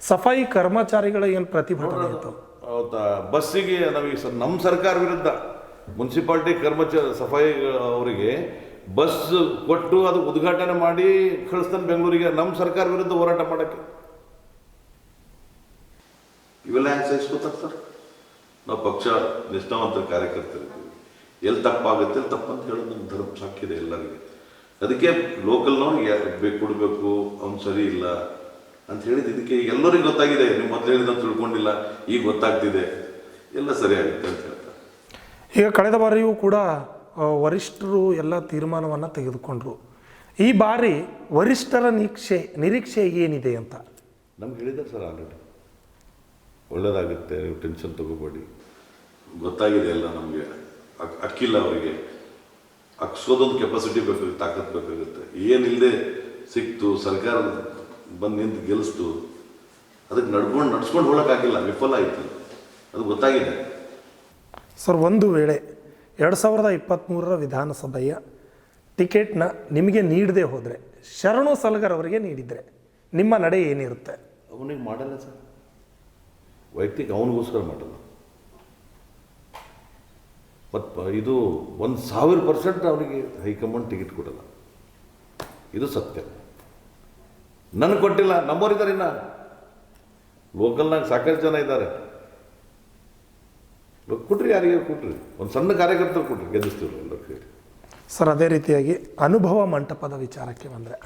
ಸಫಾಯಿ ಕರ್ಮಚಾರಿಗಳ ಏನು ಪ್ರತಿಭಟನೆ ಇತ್ತು. ಹೌದಾ, ಬಸ್ಸಿಗೆ ನಾವೀಗ ನಮ್ಮ ಸರ್ಕಾರ ವಿರುದ್ಧ ಮುನ್ಸಿಪಾಲ್ಟಿ ಕರ್ಮಚಾರಿ ಸಫಾಯಿ ಅವರಿಗೆ ಬಸ್ ಕೊಟ್ಟು ಅದು ಉದ್ಘಾಟನೆ ಮಾಡಿ ಕಳಿಸ್ತಾನೆ ಬೆಂಗಳೂರಿಗೆ, ನಮ್ಮ ಸರ್ಕಾರ ವಿರುದ್ಧ ಹೋರಾಟ ಮಾಡೋಕ್ಕೆ. ಇವೆಲ್ಲ ಹೆಂಗೆ ಸಹಿಸ್ಕೋತಾರೆ ಸರ್? ನಾವು ಪಕ್ಷ ನಿಷ್ಠಾವಂತ ಕಾರ್ಯಕರ್ತರಿದ್ದೀವಿ. ಎಲ್ಲಿ ತಪ್ಪಾಗುತ್ತೆ ಎಲ್ಲಿ ತಪ್ಪಂತ ಹೇಳೋದು ನಮ್ಮ ಧರ್ಮ ಸಾಕಿದೆ ಎಲ್ಲರಿಗೆ. ಅದಕ್ಕೆ ಲೋಕಲ್ನವ್ರಿಗೆ ಕೊಡಬೇಕು, ಅವ್ನು ಸರಿ ಇಲ್ಲ ಅಂತ ಹೇಳಿದ್ದು. ಇದಕ್ಕೆ ಎಲ್ಲರಿಗೂ ಗೊತ್ತಾಗಿದೆ. ನೀವು ಮೊದಲು ಹೇಳಿದ ತಿಳ್ಕೊಂಡಿಲ್ಲ, ಈಗ ಗೊತ್ತಾಗ್ತಿದೆ, ಎಲ್ಲ ಸರಿ ಆಗುತ್ತೆ ಅಂತ ಹೇಳ್ತಾರೆ. ಈಗ ಕಳೆದ ಬಾರಿಯೂ ಕೂಡ ವರಿಷ್ಠರು ಎಲ್ಲ ತೀರ್ಮಾನವನ್ನು ತೆಗೆದುಕೊಂಡ್ರು. ಈ ಬಾರಿ ವರಿಷ್ಠರ ನಿರೀಕ್ಷೆ ಏನಿದೆ ಅಂತ ನಮ್ಗೆ ಹೇಳಿದ್ದಾರೆ ಸರ್ ಆಲ್ರೆಡಿ. ಒಳ್ಳೇದಾಗುತ್ತೆ, ನೀವು ಟೆನ್ಷನ್ ತಗೋಬೇಡಿ, ಗೊತ್ತಾಗಿದೆ ಎಲ್ಲ ನಮಗೆ. ಅಕ್ಕಿಲ್ಲ ಅವರಿಗೆ, ಅಕ್ಸೋದೊಂದು ಕೆಪಾಸಿಟಿ ಬೇಕಾಗುತ್ತೆ, ತಾಕತ್ ಬೇಕಾಗುತ್ತೆ. ಏನಿಲ್ಲದೆ ಸಿಕ್ತು, ಸರ್ಕಾರ ಬಂದು ನಿಂತು ಗೆಲ್ಲಿಸ್ತು, ಅದಕ್ಕೆ ನಡ್ಸ್ಕೊಂಡು ಹೋಗೋಕ್ಕಾಗಿಲ್ಲ, ವಿಫಲ ಆಯಿತು, ಅದು ಗೊತ್ತಾಗಿದೆ. ಸರ್, ಒಂದು ವೇಳೆ 2023 ವಿಧಾನಸಭೆಯ ಟಿಕೆಟ್ನ ನಿಮಗೆ ನೀಡದೆ ಹೋದರೆ, ಶರಣು ಸಲಗರ್ ಅವರಿಗೆ ನೀಡಿದರೆ ನಿಮ್ಮ ನಡೆ ಏನಿರುತ್ತೆ? ಅವನಿಗೆ ಮಾಡಲ್ಲ ಸರ್, ವೈಯಕ್ತಿಕ ಅವನಿಗೋಸ್ಕರ ಮಾಡಲ್ಲ. ಮತ್ತು ಇದು 1000% ಅವನಿಗೆ ಹೈಕಮಾಂಡ್ ಟಿಕೆಟ್ ಕೊಡಲ್ಲ, ಇದು ಸತ್ಯ. ನನಗೆ ಕೊಟ್ಟಿಲ್ಲ, ನಮ್ಮವರಿದ್ದಾರೆ, ಇನ್ನು ಲೋಕಲ್ನಾಗ ಸಾಕಷ್ಟು ಜನ ಇದ್ದಾರೆ. ಕೊಟ್ರಿ, ಯಾರಿಗೆ ಕೊಟ್ರಿ, ಒಂದು ಸಣ್ಣ ಕಾರ್ಯಕರ್ತರು ಕೊಟ್ರಿ, ಗೆಲ್ಲಿಸ್ತೀವಿ ಎಲ್ಲ ಹೇಳಿ. ಸರ್, ಅದೇ ರೀತಿಯಾಗಿ ಅನುಭವ ಮಂಟಪದ ವಿಚಾರಕ್ಕೆ ಬಂದರೆ,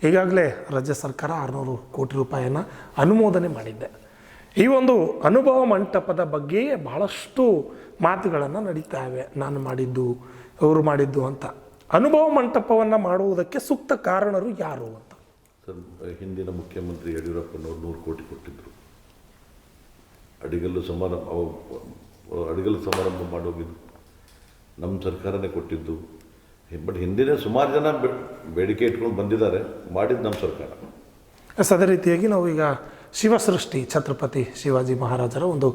ಈಗಾಗಲೇ ರಾಜ್ಯ ಸರ್ಕಾರ 600 ಕೋಟಿ ರೂಪಾಯಿಯನ್ನು ಅನುಮೋದನೆ ಮಾಡಿದ್ದೆ. ಈ ಒಂದು ಅನುಭವ ಮಂಟಪದ ಬಗ್ಗೆಯೇ ಬಹಳಷ್ಟು ಮಾತುಗಳನ್ನು ನಡೀತಾ ಇವೆ. ನಾನು ಮಾಡಿದ್ದು, ಇವರು ಮಾಡಿದ್ದು ಅಂತ. ಅನುಭವ ಮಂಟಪವನ್ನು ಮಾಡುವುದಕ್ಕೆ ಸೂಕ್ತ ಕಾರಣರು ಯಾರು ಅಂತ? ಸರ್, ಹಿಂದಿನ ಮುಖ್ಯಮಂತ್ರಿ ಯಡಿಯೂರಪ್ಪನವರು 100 ಕೋಟಿ ಕೊಟ್ಟಿದ್ದರು. ಅಡಿಗಲ್ಲು ಸಮಾರಂಭ ಮಾಡೋಗಿದ್ದು ನಮ್ಮ ಸರ್ಕಾರನೇ ಕೊಟ್ಟಿದ್ದು. ಬಟ್ ಹಿಂದಿನ ಸುಮಾರು ಜನ ಬೇಡಿಕೆ ಇಟ್ಕೊಂಡು ಬಂದಿದ್ದಾರೆ, ಮಾಡಿದ್ದು ನಮ್ಮ ಸರ್ಕಾರ. ಎಸ್, ಅದೇ ರೀತಿಯಾಗಿ ನಾವು ಈಗ ಶಿವಸೃಷ್ಟಿ ಛತ್ರಪತಿ ಶಿವಾಜಿ ಮಹಾರಾಜರ ಒಂದು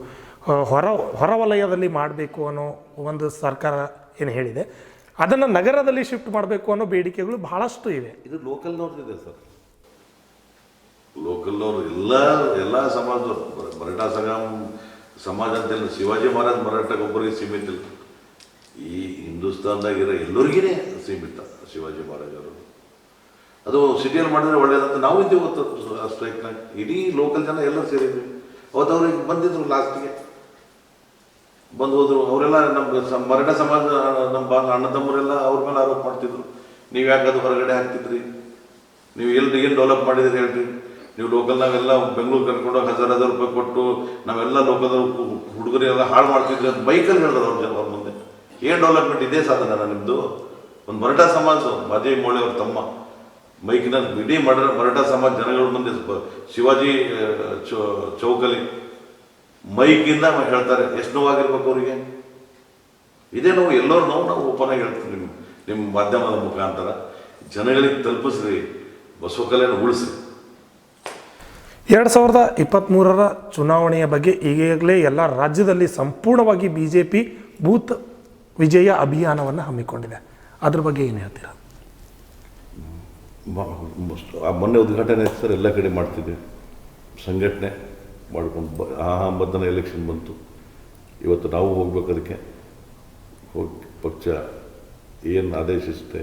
ಹೊರವಲಯದಲ್ಲಿ ಮಾಡಬೇಕು ಅನ್ನೋ ಒಂದು ಸರ್ಕಾರ ಏನು ಹೇಳಿದೆ, ಅದನ್ನು ನಗರದಲ್ಲಿ ಶಿಫ್ಟ್ ಮಾಡಬೇಕು ಅನ್ನೋ ಬೇಡಿಕೆಗಳು ಬಹಳಷ್ಟು ಇವೆ. ಇದು ಲೋಕಲ್ನವ್ರದ್ದಿದೆ ಸರ್. ಲೋಕಲ್ನವ್ರು ಎಲ್ಲ ಸಮಾಜದವ್ರು, ಮರಾಠ ಸಮಾಜ ಅಂತೆಲ್ಲ ಶಿವಾಜಿ ಮಹಾರಾಜ್ ಮರಾಠಕ್ಕೆ ಒಬ್ಬರಿಗೆ ಸೀಮಿತ ಇಲ್ಲ. ಈ ಹಿಂದೂಸ್ತಾನ್ದಾಗಿರೋ ಎಲ್ಲರಿಗೇ ಸೀಮಿತ ಶಿವಾಜಿ ಮಹಾರಾಜ್ ಅವರು. ಅದು ಸಿಟಿಯಲ್ಲಿ ಮಾಡಿದ್ರೆ ಒಳ್ಳೇದಂತ ನಾವು ಇದ್ದೀವಿ ಗೊತ್ತು. ಸ್ಟ್ರೈಕ್ನಾಗ ಇಡೀ ಲೋಕಲ್ ಜನ ಎಲ್ಲರೂ ಸೇರಿದ್ವಿ. ಅವತ್ತು ಅವ್ರಿಗೆ ಬಂದಿದ್ರು, ಲಾಸ್ಟಿಗೆ ಬಂದು ಹೋದ್ರು. ಅವರೆಲ್ಲ ನಮ್ಮ ಮರಾಠ ಸಮಾಜ, ನಮ್ಮ ಅಣ್ಣ ತಮ್ಮರೆಲ್ಲ ಅವ್ರ ಮೇಲೆ ಆರೋಪ ಮಾಡ್ತಿದ್ರು, ನೀವು ಯಾಕೆ ಅದು ಹೊರಗಡೆ ಹಾಕ್ತಿದ್ರಿ, ನೀವು ಎಲ್ಲಿ ಏನು ಡೆವಲಪ್ ಮಾಡಿದ್ದೀರಿ ಹೇಳ್ರಿ. ನೀವು ಲೋಕಲ್ ನಾವೆಲ್ಲ ಬೆಂಗಳೂರು ಕರ್ಕೊಂಡೋಗಿ 1000 ರೂಪಾಯಿ ಕೊಟ್ಟು ನಾವೆಲ್ಲ ಲೋಕಲ್ ಹುಡುಗರೆಲ್ಲ ಹಾಳು ಮಾಡ್ತಿದ್ರಿ ಅಂತ ಬೈಕಲ್ಲಿ ಹೇಳಿದ್ರು ಅವ್ರ ಮುಂದೆ. ಏನು ಡೆವಲಪ್ಮೆಂಟ್ ಇದೇ ಸಾಧನ ನಿಮ್ಮದು? ಒಂದು ಮರಾಠ ಸಮಾಜ ಮಾದೇವಿ ಮೋಳೆ ಅವ್ರ ತಮ್ಮ ಮೈಕಿನ ಇಡೀ ಮರಾಠ ಸಮಾಜ ಜನಗಳ ಮುಂದೆ ಶಿವಾಜಿ ಚೌಕಲಿ ಮೈಕಿಂದ ಹೇಳ್ತಾರೆ. ಎಷ್ಟು ನೋವಾಗಿರ್ಬೇಕು ಅವರಿಗೆ? ಇದೇ ನೋವು, ಎಲ್ಲರೂ ನೋವು ನಾವು ಓಪನ್ ಆಗಿ ಹೇಳ್ತೀವಿ. ನಿಮ್ಮ ಮಾಧ್ಯಮದ ಮುಖಾಂತರ ಜನಗಳಿಗೆ ತಲುಪಿಸ್ರಿ, ಬಸವಕಲೆಯನ್ನು ಉಳಿಸ್ರಿ. 2023 ಚುನಾವಣೆಯ ಬಗ್ಗೆ ಈಗಾಗಲೇ ಎಲ್ಲ ರಾಜ್ಯದಲ್ಲಿ ಸಂಪೂರ್ಣವಾಗಿ BJP ಬೂತ್ ವಿಜಯ ಅಭಿಯಾನವನ್ನು ಹಮ್ಮಿಕೊಂಡಿದೆ. ಅದ್ರ ಬಗ್ಗೆ ಏನು ಹೇಳ್ತೀರಾ? ಮೊನ್ನೆ ಉದ್ಘಾಟನೆ ಸರ್ ಎಲ್ಲ ಕಡೆ ಮಾಡ್ತಿದ್ವಿ, ಸಂಘಟನೆ ಮಾಡ್ಕೊಂಡು ಮಧ್ಯಾಹ್ನ ಎಲೆಕ್ಷನ್ ಬಂತು. ಇವತ್ತು ನಾವು ಹೋಗ್ಬೇಕು, ಅದಕ್ಕೆ ಹೋಗಿ ಪಕ್ಷ ಏನು ಆದೇಶಿಸುತ್ತೆ,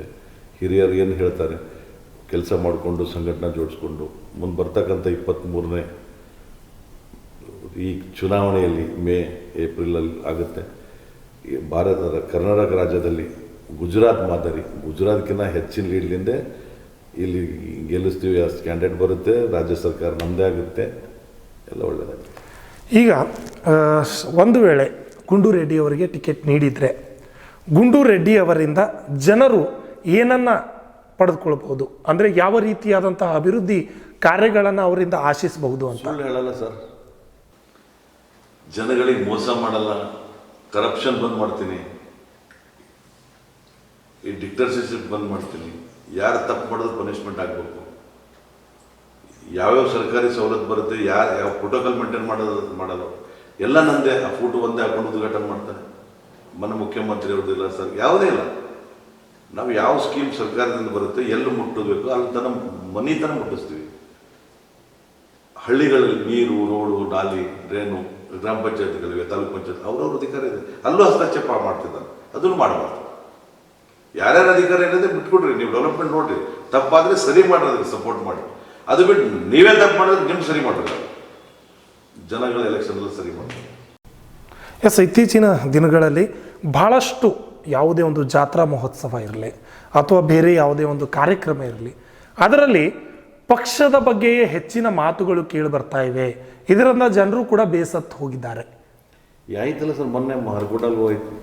ಹಿರಿಯರು ಏನು ಹೇಳ್ತಾರೆ ಕೆಲಸ ಮಾಡಿಕೊಂಡು ಸಂಘಟನೆ ಜೋಡಿಸ್ಕೊಂಡು ಮುಂದೆ ಬರ್ತಕ್ಕಂಥ 23ನೇ ಈ ಚುನಾವಣೆಯಲ್ಲಿ ಮೇ ಏಪ್ರಿಲಲ್ಲಿ ಆಗುತ್ತೆ. ಈ ಕರ್ನಾಟಕ ರಾಜ್ಯದಲ್ಲಿ ಗುಜರಾತ್ ಮಾದರಿ, ಗುಜರಾತ್ಗಿಂತ ಹೆಚ್ಚಿನ ಲೀಡ್ಲಿಂದ ಇಲ್ಲಿ ಗೆಲ್ಲಿಸ್ತೀವಿ. ಅಷ್ಟು ಕ್ಯಾಂಡಿಡೇಟ್ ಬರುತ್ತೆ, ರಾಜ್ಯ ಸರ್ಕಾರ ನಮ್ಮದೇ ಆಗುತ್ತೆ, ಎಲ್ಲ ಒಳ್ಳೆಯದಾಗುತ್ತೆ. ಈಗ ಒಂದು ವೇಳೆ ಗುಂಡೂರು ರೆಡ್ಡಿ ಅವರಿಗೆ ಟಿಕೆಟ್ ನೀಡಿದರೆ ಗುಂಡೂರು ರೆಡ್ಡಿ ಅವರಿಂದ ಜನರು ಏನನ್ನು ಪಡೆದುಕೊಳ್ಬಹುದು, ಅಂದರೆ ಯಾವ ರೀತಿಯಾದಂತಹ ಅಭಿವೃದ್ಧಿ ಕಾರ್ಯಗಳನ್ನು ಅವರಿಂದ ಆಶಿಸಬಹುದು ಅಂತ? ಸುಳ್ಳು ಹೇಳಲ್ಲ ಸರ್, ಜನಗಳಿಗೆ ಮೋಸ ಮಾಡಲ್ಲ, ಕರಪ್ಷನ್ ಬಂದ್ ಮಾಡ್ತೀನಿ, ಈ ಡಿಕ್ಟರ್ಶಿಪ್ ಬಂದ್ ಮಾಡ್ತೀನಿ, ಯಾರು ತಪ್ಪು ಮಾಡೋದು ಪನಿಷ್ಮೆಂಟ್ ಆಗಬೇಕು, ಯಾವ್ಯಾವ ಸರ್ಕಾರಿ ಸವಲತ್ತು ಬರುತ್ತೆ, ಯಾವ ಪ್ರೋಟೋಕಾಲ್ ಮೇಂಟೈನ್ ಮಾಡಲ್ಲ ಎಲ್ಲ ನಂದೇ. ಆ ಫೋಟೋ ಒಂದೇ ಹಾಕೊಂಡು ಉದ್ಘಾಟನೆ ಮಾಡ್ತಾರೆ. ಮನೆ ಮುಖ್ಯಮಂತ್ರಿ ಅವ್ರದ್ದಿಲ್ಲ ಸರ್, ಯಾವುದೇ ಇಲ್ಲ. ನಾವು ಯಾವ ಸ್ಕೀಮ್ ಸರ್ಕಾರದಿಂದ ಬರುತ್ತೆ, ಎಲ್ಲಿ ಮುಟ್ಟಬೇಕು ಅಲ್ಲಿ ತನಕ ಮನೆ ತನಕ ಮುಟ್ಟಿಸ್ತೀವಿ. ಹಳ್ಳಿಗಳಲ್ಲಿ ನೀರು, ರೋಡು, ನಾಲಿ, ಡ್ರೈನು, ಗ್ರಾಮ ಪಂಚಾಯತ್ಗಳಿವೆ, ತಾಲೂಕು ಪಂಚಾಯತ್, ಅವ್ರವ್ರ ಅಧಿಕಾರ ಇದೆ, ಅಲ್ಲೂ ಹಸ್ತಕ್ಷೇಪ ಮಾಡ್ತಿದ್ದಾರೆ. ಅದನ್ನು ಮಾಡಬಾರ್ದು. ಯಾರ್ಯಾರ ಅಧಿಕಾರ ಏನಿದೆ ಬಿಟ್ಕೊಡ್ರಿ, ನೀವು ಡೆವಲಪ್ಮೆಂಟ್ ನೋಡ್ರಿ, ತಪ್ಪಾದರೆ ಸರಿ ಮಾಡೋದಕ್ಕೆ ಸಪೋರ್ಟ್ ಮಾಡಿ. ಅದು ಬಿಟ್ಟು ನೀವೇ ತಪ್ಪು ಮಾಡಿದ್ರೆ ನಿಮ್ಮ ಸರಿ ಮಾಡ್ರಿ, ಜನಗಳ ಎಲೆಕ್ಷನಲ್ಲಿ ಸರಿ ಮಾಡಿ. ಎಸ್, ಇತ್ತೀಚಿನ ದಿನಗಳಲ್ಲಿ ಬಹಳಷ್ಟು ಯಾವುದೇ ಒಂದು ಜಾತ್ರಾ ಮಹೋತ್ಸವ ಇರಲಿ ಅಥವಾ ಬೇರೆ ಯಾವುದೇ ಒಂದು ಕಾರ್ಯಕ್ರಮ ಇರಲಿ, ಅದರಲ್ಲಿ ಪಕ್ಷದ ಬಗ್ಗೆಯೇ ಹೆಚ್ಚಿನ ಮಾತುಗಳು ಕೇಳಿ ಬರ್ತಾ ಇವೆ. ಇದರಿಂದ ಜನರು ಕೂಡ ಬೇಸತ್ತು ಹೋಗಿದ್ದಾರೆ. ಆಯ್ತಲ್ಲ ಸರ್, ಮೊನ್ನೆ ಮಾರ್ಗೋಡಲ್ಲಿ ಹೋಯ್ತು,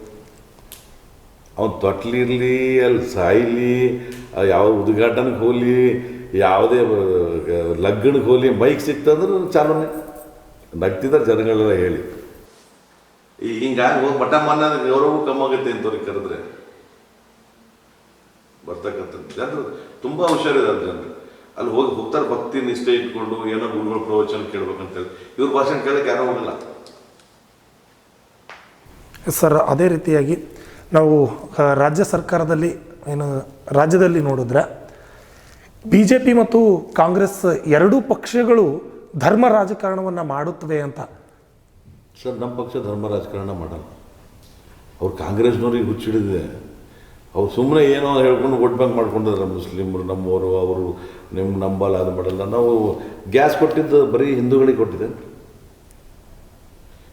ಅವ್ನು ತೊಟ್ಲಿರಲಿ, ಅಲ್ಲಿ ಸಾಯ್ಲಿ, ಯಾವ ಉದ್ಘಾಟನೆಗೆ ಹೋಗಲಿ, ಯಾವುದೇ ಲಗ್ನಕ್ಕೆ ಹೋಗಲಿ, ಮೈಕ್ ಸಿಕ್ತಂದ್ರೆ ಚಾಲನೆ ನಗ್ತಿದ್ದಾರೆ ಜನಗಳೆಲ್ಲ ಹೇಳಿ. ಹಿಂಗಾಗಿ ಹೋಗಿ ಮಠ ಮನ್ನ ಗೌರವ ಕಮ್ಮಾಗುತ್ತೆ ಅಂತವ್ರಿಗೆ ಕರೆದ್ರೆ ಬರ್ತಕ್ಕಂಥ ಜನರು ತುಂಬ ಹುಷಾರಿದ್ದಾರೆ. ಜನರು ಅಲ್ಲಿ ಹೋಗ್ತಾರೆ, ಭಕ್ತಿ ನಿಷ್ಠೆ ಇಟ್ಕೊಂಡು ಏನೋ ಗುರುಗಳ ಪ್ರವಚನ ಕೇಳ್ಬೇಕಂತೇಳಿ. ಇವ್ರ ಭಾಷಣ ಕೇಳಕ್ಕೆ ಯಾರೋ ಹೋಗಲ್ಲ ಸರ್. ಅದೇ ರೀತಿಯಾಗಿ ನಾವು ರಾಜ್ಯ ಸರ್ಕಾರದಲ್ಲಿ ರಾಜ್ಯದಲ್ಲಿ ನೋಡಿದ್ರೆ BJP ಮತ್ತು ಕಾಂಗ್ರೆಸ್ ಎರಡೂ ಪಕ್ಷಗಳು ಧರ್ಮ ರಾಜಕಾರಣವನ್ನು ಮಾಡುತ್ತವೆ ಅಂತ. ಸರ್, ನಮ್ಮ ಪಕ್ಷ ಧರ್ಮ ರಾಜಕಾರಣ ಮಾಡಲ್ಲ. ಅವ್ರು ಕಾಂಗ್ರೆಸ್ನವ್ರಿಗೆ ಹುಚ್ಚಿಡಿದೆ. ಅವ್ರು ಸುಮ್ಮನೆ ಏನೋ ಹೇಳ್ಕೊಂಡು ವೋಟ್ ಬ್ಯಾಂಕ್ ಮಾಡ್ಕೊಂಡಿದ್ದಾರೆ. ಮುಸ್ಲಿಮರು ನಮ್ಮವರು, ಅವರು ನಿಮ್ಗೆ ನಂಬಲ್ಲ, ಅದು ಮಾಡಲ್ಲ. ನಾವು ಗ್ಯಾಸ್ ಕೊಟ್ಟಿದ್ದು ಬರೀ ಹಿಂದೂಗಳಿಗೆ ಕೊಟ್ಟಿದೆ.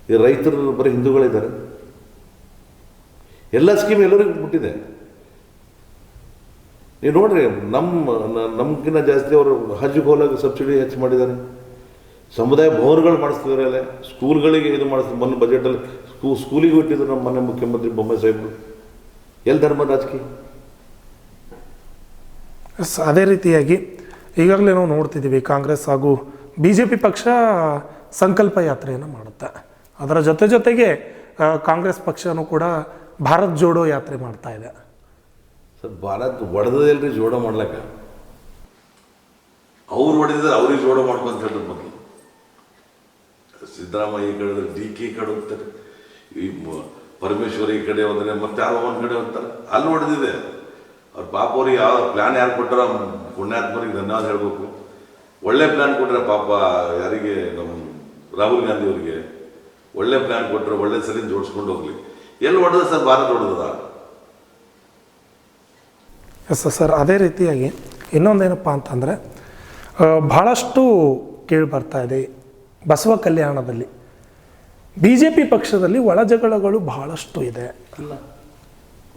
ಈ ರೈತರು ಬರೀ ಹಿಂದೂಗಳಿದ್ದಾರೆ. ಎಲ್ಲ ಸ್ಕೀಮ್ ಎಲ್ಲರಿಗೂ ಬಿಟ್ಟಿದೆ. ನೀವು ನೋಡ್ರಿ, ನಮ್ಗಿಂತ ಜಾಸ್ತಿ ಅವರು ಹಜ್ಗೆ ಹೋಲಾಗ ಸಬ್ಸಿಡಿ ಹೆಚ್ಚು ಮಾಡಿದ್ದಾರೆ. ಸಮುದಾಯ ಭವನಗಳು ಮಾಡಿಸ್ತಿದ್ದಾರೆ, ಅಲ್ಲೇ ಸ್ಕೂಲ್ಗಳಿಗೆ ಇದು ಮಾಡಿಸ್ತಾರೆ. ಮೊನ್ನೆ ಬಜೆಟಲ್ಲಿ ಸ್ಕೂಲಿಗೆ ಬಿಟ್ಟಿದ್ರು ನಮ್ಮ ಮನೆ ಮುಖ್ಯಮಂತ್ರಿ ಬೊಮ್ಮಾಯಿ ಸಾಹೇಬರು. ಎಲ್ಲಿ ಧರ್ಮ ರಾಜಕೀಯ? ಅದೇ ರೀತಿಯಾಗಿ ಈಗಾಗಲೇ ನಾವು ನೋಡ್ತಿದ್ದೀವಿ, ಕಾಂಗ್ರೆಸ್ ಹಾಗೂ BJP ಪಕ್ಷ ಸಂಕಲ್ಪ ಯಾತ್ರೆಯನ್ನು ಮಾಡುತ್ತೆ. ಅದರ ಜೊತೆಗೆ ಕಾಂಗ್ರೆಸ್ ಪಕ್ಷನೂ ಕೂಡ ಭಾರತ್ ಜೋಡೋ ಯಾತ್ರೆ ಮಾಡ್ತಾ ಇದೆ. ಸರ್, ಭಾರತ್ ಒಡೆದಲ್ರಿ ಜೋಡೋ ಮಾಡ್ಲಕ್ಕ. ಅವ್ರು ಹೊಡೆದಿದ್ರೆ ಅವ್ರಿಗೆ ಜೋಡೋ ಮಾಡ್ಕೊಂತ ಹೇಳಿದ್ರು. ಮೊದಲು ಸಿದ್ದರಾಮಯ್ಯ ಈ ಕಡೆ, DK ಕಡೆ ಹೋಗ್ತಾರೆ, ಈ ಪರಮೇಶ್ವರ್ ಈ ಕಡೆ ಹೋದ್ರೆ, ಮತ್ತೆ ಯಾರೋ ಒಂದು ಕಡೆ ಹೋಗ್ತಾರೆ. ಅಲ್ಲಿ ಹೊಡೆದಿದೆ ಅವ್ರು. ಪಾಪ ಅವ್ರಿಗೆ ಯಾವ ಪ್ಲ್ಯಾನ್ ಯಾರು ಕೊಟ್ಟರೋ ಪುಣ್ಯಾತ್ಮರಿಗೆ ಧನ್ಯವಾದ ಹೇಳಬೇಕು. ಒಳ್ಳೆ ಪ್ಲ್ಯಾನ್ ಕೊಟ್ಟರೆ ಪಾಪ ಯಾರಿಗೆ, ನಮ್ಮ ರಾಹುಲ್ ಗಾಂಧಿ ಅವರಿಗೆ ಒಳ್ಳೆ ಪ್ಲ್ಯಾನ್ ಕೊಟ್ಟರೆ ಒಳ್ಳೆ ಸರಿ ಜೋಡಿಸ್ಕೊಂಡು ಹೋಗ್ಲಿ. ಎಲ್ಲಿ ಹೊಡೆದ ಸರ್? ಭಾರತ ಹೊಡೆದ. Yes sir. ಅದೇ ರೀತಿಯಾಗಿ ಇನ್ನೊಂದೇನಪ್ಪ ಅಂತಂದರೆ, ಭಾಳಷ್ಟು ಕೇಳಿ ಬರ್ತಾ ಇದೆ, ಬಸವ ಕಲ್ಯಾಣದಲ್ಲಿ BJP ಪಕ್ಷದಲ್ಲಿ ಒಳ ಜಗಳಗಳು ಬಹಳಷ್ಟು ಇದೆ. ಅಲ್ಲ,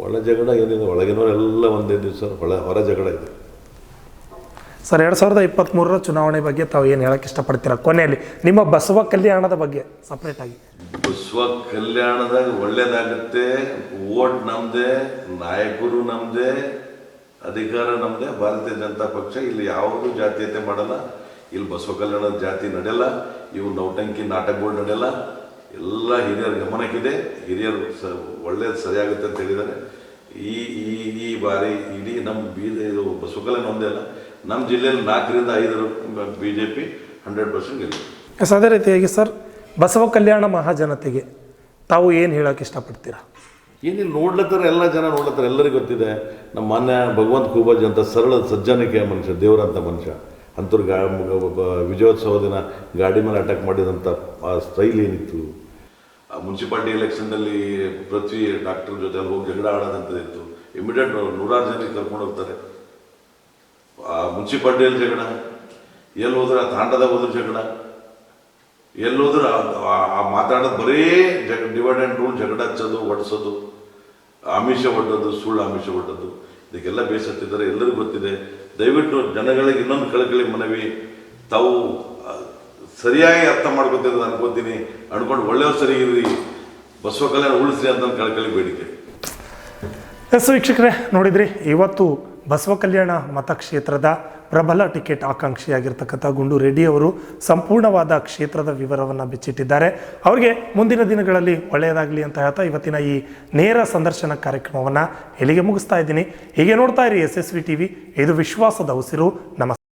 ಒಳ ಜಗಳ ಏನಿದೆ? ಒಳಗಿನವರೆಲ್ಲ ಒಂದೇ ದಿವಸ ಹೊರ ಜಗಳ ಇದೆ ಸರ್ 2023ರ ಚುನಾವಣೆ ಬಗ್ಗೆ ತಾವು ಏನು ಹೇಳಕ್ಕೆ ಇಷ್ಟಪಡ್ತೀರಾ? ಕೊನೆಯಲ್ಲಿ ನಿಮ್ಮ ಬಸವ ಕಲ್ಯಾಣದ ಬಗ್ಗೆ ಸಪ್ರೇಟಾಗಿ. ಬಸವ ಕಲ್ಯಾಣದಾಗ ಒಳ್ಳೇದಾಗುತ್ತೆ. ಓಟ್ ನಮ್ಮದೇ, ನಾಯಕರು ನಮ್ಮದೇ, ಅಧಿಕಾರ ನಮ್ಮದೇ. ಭಾರತೀಯ ಜನತಾ ಪಕ್ಷ ಇಲ್ಲಿ ಯಾವುದೂ ಜಾತೀಯತೆ ಮಾಡಲ್ಲ. ಇಲ್ಲಿ ಬಸವ ಕಲ್ಯಾಣದ ಜಾತಿ ನಡೆಯಲ್ಲ. ಇವು ನೌಟಂಕಿ ನಾಟಕಗಳು ನಡೆಯಲ್ಲ. ಎಲ್ಲ ಹಿರಿಯರ ಗಮನಕ್ಕಿದೆ. ಹಿರಿಯರು ಒಳ್ಳೇದು ಸರಿಯಾಗುತ್ತೆ ಅಂತ ಹೇಳಿದ್ದಾರೆ. ಈ ಬಾರಿ ಇಡೀ ನಮ್ಮ ಇದು ಬಸವ ಕಲ್ಯಾಣ ಒಂದೇ ಅಲ್ಲ, ನಮ್ಮ ಜಿಲ್ಲೆಯಲ್ಲಿ 4ರಿಂದ 5 BJP 100% ಗೆಲ್ಲುತ್ತೆ. ಅದೇ ರೀತಿಯಾಗಿ ಸರ್, ಬಸವ ಕಲ್ಯಾಣ ಮಹಾಜನತೆಗೆ ತಾವು ಏನು ಹೇಳೋಕೆ ಇಷ್ಟಪಡ್ತೀರಾ? ಏನಿಲ್ಲ, ನೋಡ್ಲತ್ತಾರೆ, ಎಲ್ಲ ಜನ ನೋಡ್ಲತ್ತಾರೆ, ಎಲ್ಲರಿಗೂ ಗೊತ್ತಿದೆ. ನಮ್ಮ ಮಾನ್ಯ ಭಗವಂತ ಖೂಬಾಜಿ ಅಂತ ಸರಳ ಸಜ್ಜನಿಕೆಯ ಮನುಷ್ಯ, ದೇವರಂಥ ಮನುಷ್ಯ. ಅಂಥವ್ರು ವಿಜಯೋತ್ಸವ ದಿನ ಗಾಡಿ ಮೇಲೆ ಅಟ್ಯಾಕ್ ಮಾಡಿದಂಥ ಆ ಸ್ಟೈಲ್ ಏನಿತ್ತು. ಮುನ್ಸಿಪಾಲ್ಟಿ ಎಲೆಕ್ಷನ್ನಲ್ಲಿ ಪೃಥ್ವಿ ಡಾಕ್ಟರ್ ಜೊತೆ ಅಲ್ಲಿ ಹೋಗಿ ಜಗಳ ಆಡೋದಂಥದ್ದಿತ್ತು. ಇಮಿಡಿಯೇಟ್ 100 ಜನಕ್ಕೆ ಕರ್ಕೊಂಡು ಹೋಗ್ತಾರೆ. ಆ ಮುನ್ಸಿಪಾಲ್ಟಿಯಲ್ಲಿ ಜಗಳ, ಎಲ್ಲಿ ಹೋದ್ರೆ ಆ ತಾಂಡದಾಗ ಹೋದ್ರೆ ಜಗಳ, ಎಲ್ಲೋದ್ರೆ ಆ ಮಾತಾಡೋದು ಬರೀ ಡಿವೈಡ್ ಆ್ಯಂಡ್ ರೂಲ್, ಜಗಳ ಹಚ್ಚೋದು, ಒಡಿಸೋದು, ಆಮಿಷ ಒಡ್ಡೋದು, ಸುಳ್ಳು ಆಮಿಷ ಒಡ್ಡೋದು, ಇದಕ್ಕೆಲ್ಲ ಬೇಸತ್ತಿದ್ದಾರೆ. ಎಲ್ಲರಿಗೂ ಗೊತ್ತಿದೆ. ದಯವಿಟ್ಟು ಜನಗಳಿಗೆ ಇನ್ನೊಂದು ಕಳಕಳಿ ಮನವಿ, ತಾವು ಸರಿಯಾಗಿ ಅರ್ಥ ಮಾಡ್ಕೊತಿರೋದು ಅನ್ಕೋತೀನಿ. ಅನ್ಕೊಂಡು ಒಳ್ಳೆಯವ್ರು ಸರಿ ಇರ್ರಿ, ಬಸವ ಕಲ್ಯಾಣ ಉಳಿಸ್ರಿ ಅಂತ ಕಳಕಳಿ ಬೇಡಿಕೆ. ಎಸ್ ವೀಕ್ಷಕರೇ, ನೋಡಿದ್ರಿ ಇವತ್ತು ಬಸವ ಕಲ್ಯಾಣ ಮತಕ್ಷೇತ್ರದ ಪ್ರಬಲ ಟಿಕೆಟ್ ಆಕಾಂಕ್ಷಿಯಾಗಿರ್ತಕ್ಕಂಥ ಗುಂಡು ರೆಡ್ಡಿ ಅವರು ಸಂಪೂರ್ಣವಾದ ಕ್ಷೇತ್ರದ ವಿವರವನ್ನು ಬಿಚ್ಚಿಟ್ಟಿದ್ದಾರೆ. ಅವರಿಗೆ ಮುಂದಿನ ದಿನಗಳಲ್ಲಿ ಒಳ್ಳೆಯದಾಗಲಿ ಅಂತ ಹೇಳ್ತಾ ಇವತ್ತಿನ ಈ ನೇರ ಸಂದರ್ಶನ ಕಾರ್ಯಕ್ರಮವನ್ನು ಇಲ್ಲಿಗೆ ಮುಗಿಸ್ತಾ ಇದ್ದೀನಿ. ಹೀಗೆ ನೋಡ್ತಾ ಇರಿ SSV TV. ಇದು ವಿಶ್ವಾಸದ ಉಸಿರು. ನಮಸ್ಕಾರ.